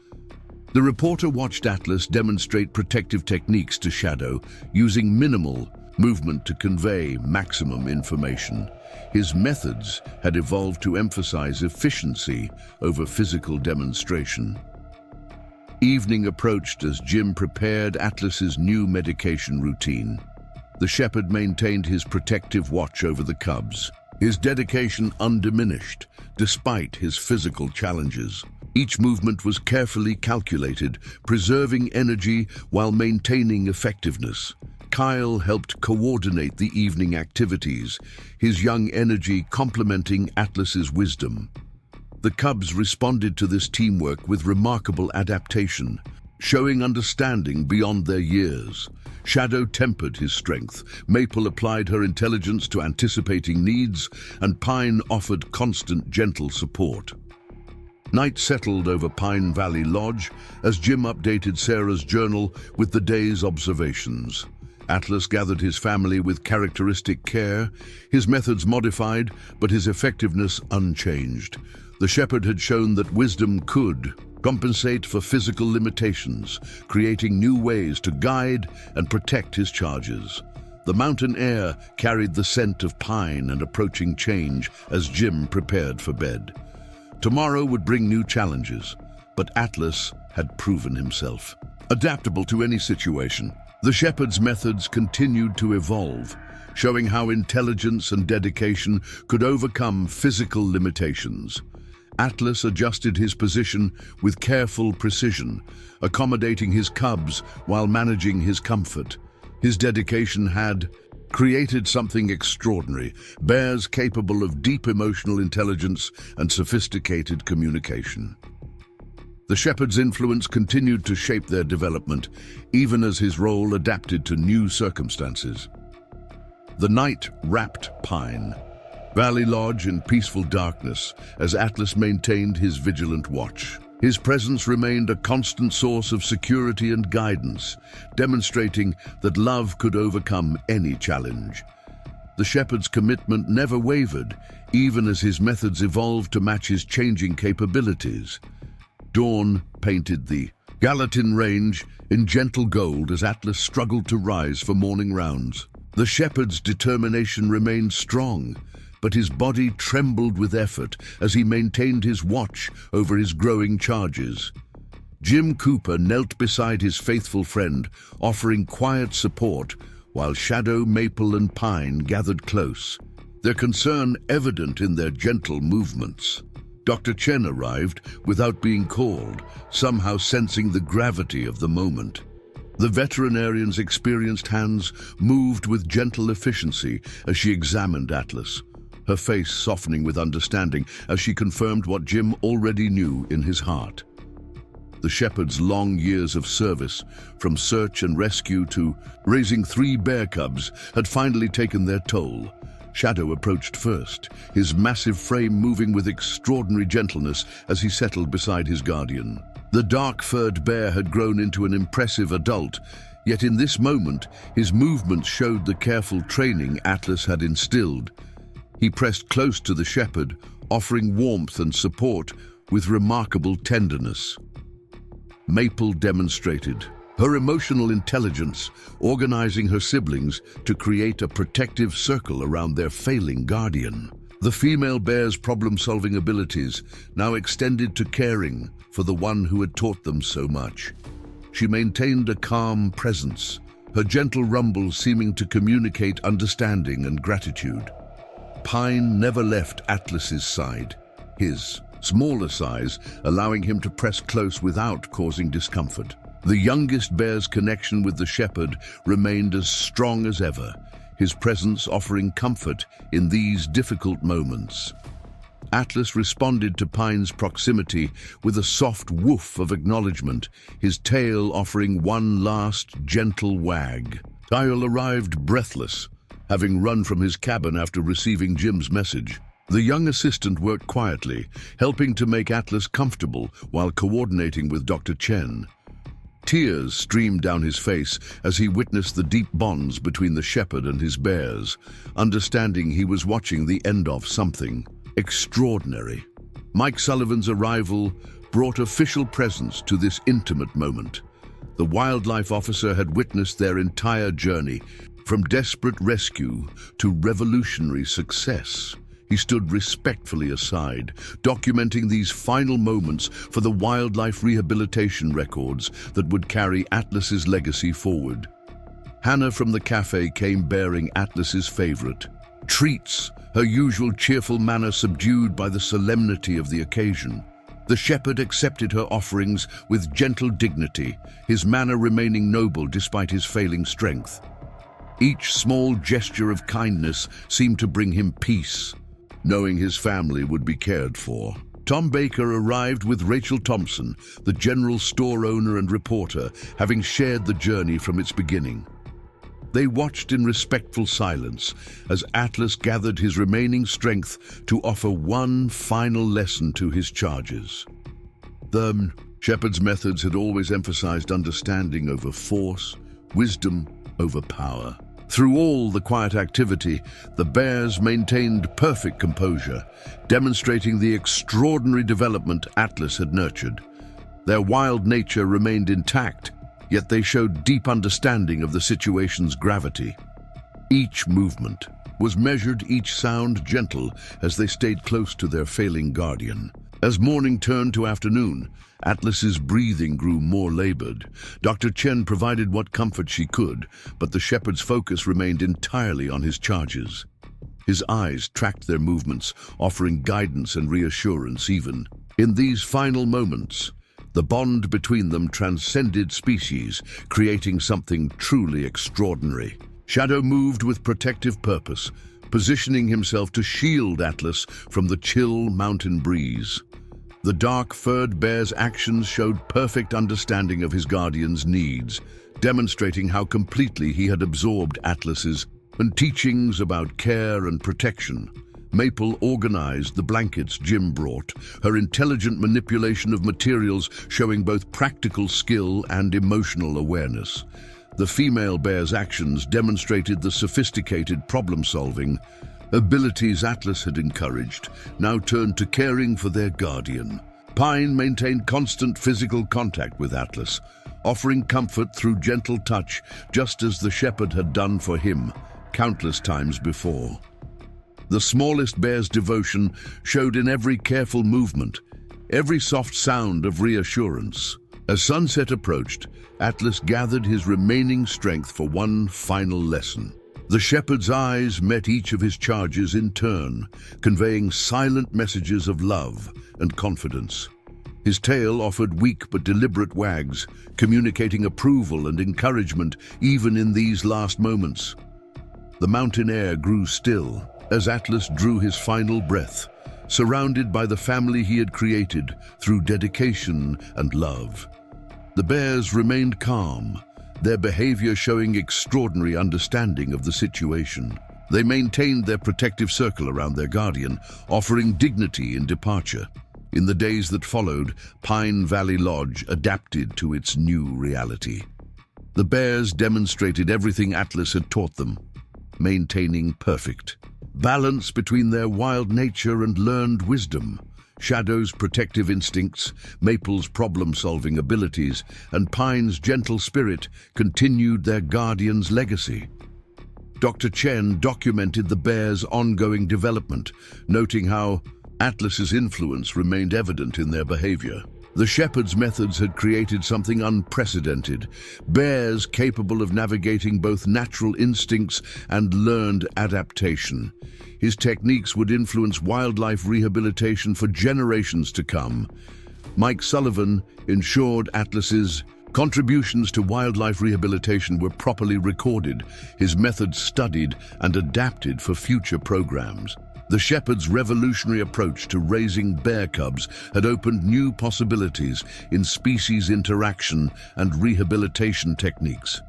The reporter watched Atlas demonstrate protective techniques to Shadow, using minimal movement to convey maximum information. His methods had evolved to emphasize efficiency over physical demonstration. Evening approached as Jim prepared Atlas's new medication routine. The shepherd maintained his protective watch over the cubs, his dedication undiminished despite his physical challenges. Each movement was carefully calculated, preserving energy while maintaining effectiveness. Kyle helped coordinate the evening activities, his young energy complementing Atlas's wisdom. The cubs responded to this teamwork with remarkable adaptation, showing understanding beyond their years. Shadow tempered his strength, Maple applied her intelligence to anticipating needs, and Pine offered constant, gentle support. Night settled over Pine Valley Lodge as Jim updated Sarah's journal with the day's observations. Atlas gathered his family with characteristic care, his methods modified, but his effectiveness unchanged. The shepherd had shown that wisdom could compensate for physical limitations, creating new ways to guide and protect his charges. The mountain air carried the scent of pine and approaching change as Jim prepared for bed. Tomorrow would bring new challenges, but Atlas had proven himself adaptable to any situation. The shepherd's methods continued to evolve, showing how intelligence and dedication could overcome physical limitations. Atlas adjusted his position with careful precision, accommodating his cubs while managing his comfort. His dedication had created something extraordinary, bears capable of deep emotional intelligence and sophisticated communication. The shepherd's influence continued to shape their development, even as his role adapted to new circumstances. The night wrapped Pine Valley Lodge in peaceful darkness as Atlas maintained his vigilant watch. His presence remained a constant source of security and guidance, demonstrating that love could overcome any challenge. The shepherd's commitment never wavered, even as his methods evolved to match his changing capabilities. Dawn painted the Gallatin Range in gentle gold as Atlas struggled to rise for morning rounds. The shepherd's determination remained strong, but his body trembled with effort as he maintained his watch over his growing charges. Jim Cooper knelt beside his faithful friend, offering quiet support, while Shadow, Maple, and Pine gathered close, their concern evident in their gentle movements. Dr. Chen arrived without being called, somehow sensing the gravity of the moment. The veterinarian's experienced hands moved with gentle efficiency as she examined Atlas, her face softening with understanding as she confirmed what Jim already knew in his heart. The shepherd's long years of service, from search and rescue to raising 3 bear cubs, had finally taken their toll. Shadow approached first, his massive frame moving with extraordinary gentleness as he settled beside his guardian. The dark-furred bear had grown into an impressive adult, yet in this moment, his movements showed the careful training Atlas had instilled. He pressed close to the shepherd, offering warmth and support with remarkable tenderness. Maple demonstrated her emotional intelligence, organizing her siblings to create a protective circle around their failing guardian. The female bear's problem-solving abilities now extended to caring for the one who had taught them so much. She maintained a calm presence, her gentle rumble seeming to communicate understanding and gratitude. Pine never left Atlas's side, his smaller size allowing him to press close without causing discomfort. The youngest bear's connection with the shepherd remained as strong as ever, his presence offering comfort in these difficult moments. Atlas responded to Pine's proximity with a soft woof of acknowledgement, his tail offering one last gentle wag. Kyle arrived breathless, having run from his cabin after receiving Jim's message. The young assistant worked quietly, helping to make Atlas comfortable while coordinating with Dr. Chen. Tears streamed down his face as he witnessed the deep bonds between the shepherd and his bears, understanding he was watching the end of something extraordinary. Mike Sullivan's arrival brought official presence to this intimate moment. The wildlife officer had witnessed their entire journey, from desperate rescue to revolutionary success. He stood respectfully aside, documenting these final moments for the wildlife rehabilitation records that would carry Atlas's legacy forward. Hannah from the cafe came bearing Atlas's favorite, treats, her usual cheerful manner subdued by the solemnity of the occasion. The shepherd accepted her offerings with gentle dignity, his manner remaining noble despite his failing strength. Each small gesture of kindness seemed to bring him peace, knowing his family would be cared for. Tom Baker arrived with Rachel Thompson, the general store owner and reporter, having shared the journey from its beginning. They watched in respectful silence as Atlas gathered his remaining strength to offer one final lesson to his charges. The shepherd's methods had always emphasized understanding over force, wisdom over power. Through all the quiet activity, the bears maintained perfect composure, demonstrating the extraordinary development Atlas had nurtured. Their wild nature remained intact, yet they showed deep understanding of the situation's gravity. Each movement was measured, each sound gentle, as they stayed close to their failing guardian. As morning turned to afternoon, Atlas's breathing grew more labored. Dr. Chen provided what comfort she could, but the shepherd's focus remained entirely on his charges. His eyes tracked their movements, offering guidance and reassurance even. In these final moments, the bond between them transcended species, creating something truly extraordinary. Shadow moved with protective purpose, positioning himself to shield Atlas from the chill mountain breeze. The dark-furred bear's actions showed perfect understanding of his guardian's needs, demonstrating how completely he had absorbed Atlas's teachings about care and protection. Maple organized the blankets Jim brought, her intelligent manipulation of materials showing both practical skill and emotional awareness. The female bear's actions demonstrated the sophisticated problem-solving abilities Atlas had encouraged, now turned to caring for their guardian. Pine maintained constant physical contact with Atlas, offering comfort through gentle touch, just as the shepherd had done for him countless times before. The smallest bear's devotion showed in every careful movement, every soft sound of reassurance. As sunset approached, Atlas gathered his remaining strength for one final lesson. The shepherd's eyes met each of his charges in turn, conveying silent messages of love and confidence. His tail offered weak but deliberate wags, communicating approval and encouragement even in these last moments. The mountain air grew still as Atlas drew his final breath, surrounded by the family he had created through dedication and love. The bears remained calm, their behavior showing extraordinary understanding of the situation. They maintained their protective circle around their guardian, offering dignity in departure. In the days that followed, Pine Valley Lodge adapted to its new reality. The bears demonstrated everything Atlas had taught them, maintaining perfect balance between their wild nature and learned wisdom. Shadow's protective instincts, Maple's problem-solving abilities, and Pine's gentle spirit continued their guardian's legacy. Dr. Chen documented the bears' ongoing development, noting how Atlas's influence remained evident in their behavior. The shepherd's methods had created something unprecedented, bears capable of navigating both natural instincts and learned adaptation. His techniques would influence wildlife rehabilitation for generations to come. Mike Sullivan ensured Atlas's contributions to wildlife rehabilitation were properly recorded, his methods studied and adapted for future programs. The shepherd's revolutionary approach to raising bear cubs had opened new possibilities in species interaction and rehabilitation techniques.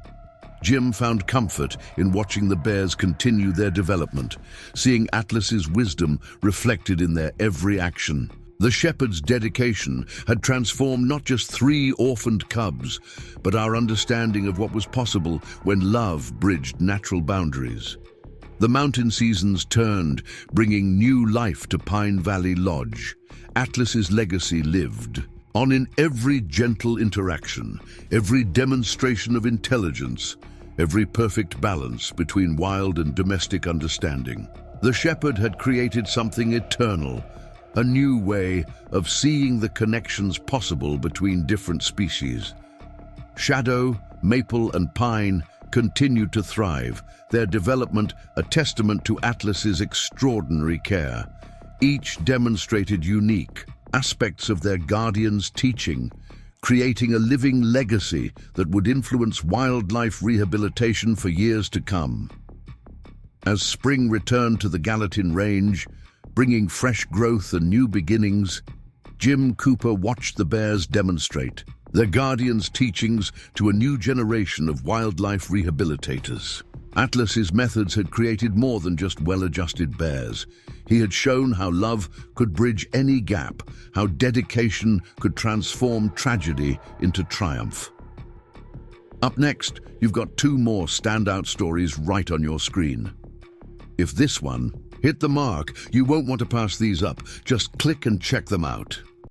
Jim found comfort in watching the bears continue their development, seeing Atlas's wisdom reflected in their every action. The shepherd's dedication had transformed not just 3 orphaned cubs, but our understanding of what was possible when love bridged natural boundaries. The mountain seasons turned, bringing new life to Pine Valley Lodge. Atlas's legacy lived on in every gentle interaction, every demonstration of intelligence, every perfect balance between wild and domestic understanding. The shepherd had created something eternal, a new way of seeing the connections possible between different species. Shadow, maple, and pine continued to thrive, their development a testament to Atlas's extraordinary care. Each demonstrated unique aspects of their guardian's teaching, creating a living legacy that would influence wildlife rehabilitation for years to come. As spring returned to the Gallatin Range, bringing fresh growth and new beginnings, Jim Cooper watched the bears demonstrate their guardian's teachings to a new generation of wildlife rehabilitators. Atlas's methods had created more than just well-adjusted bears. He had shown how love could bridge any gap, how dedication could transform tragedy into triumph. Up next, you've got 2 more standout stories right on your screen. If this one hit the mark, you won't want to pass these up. Just click and check them out.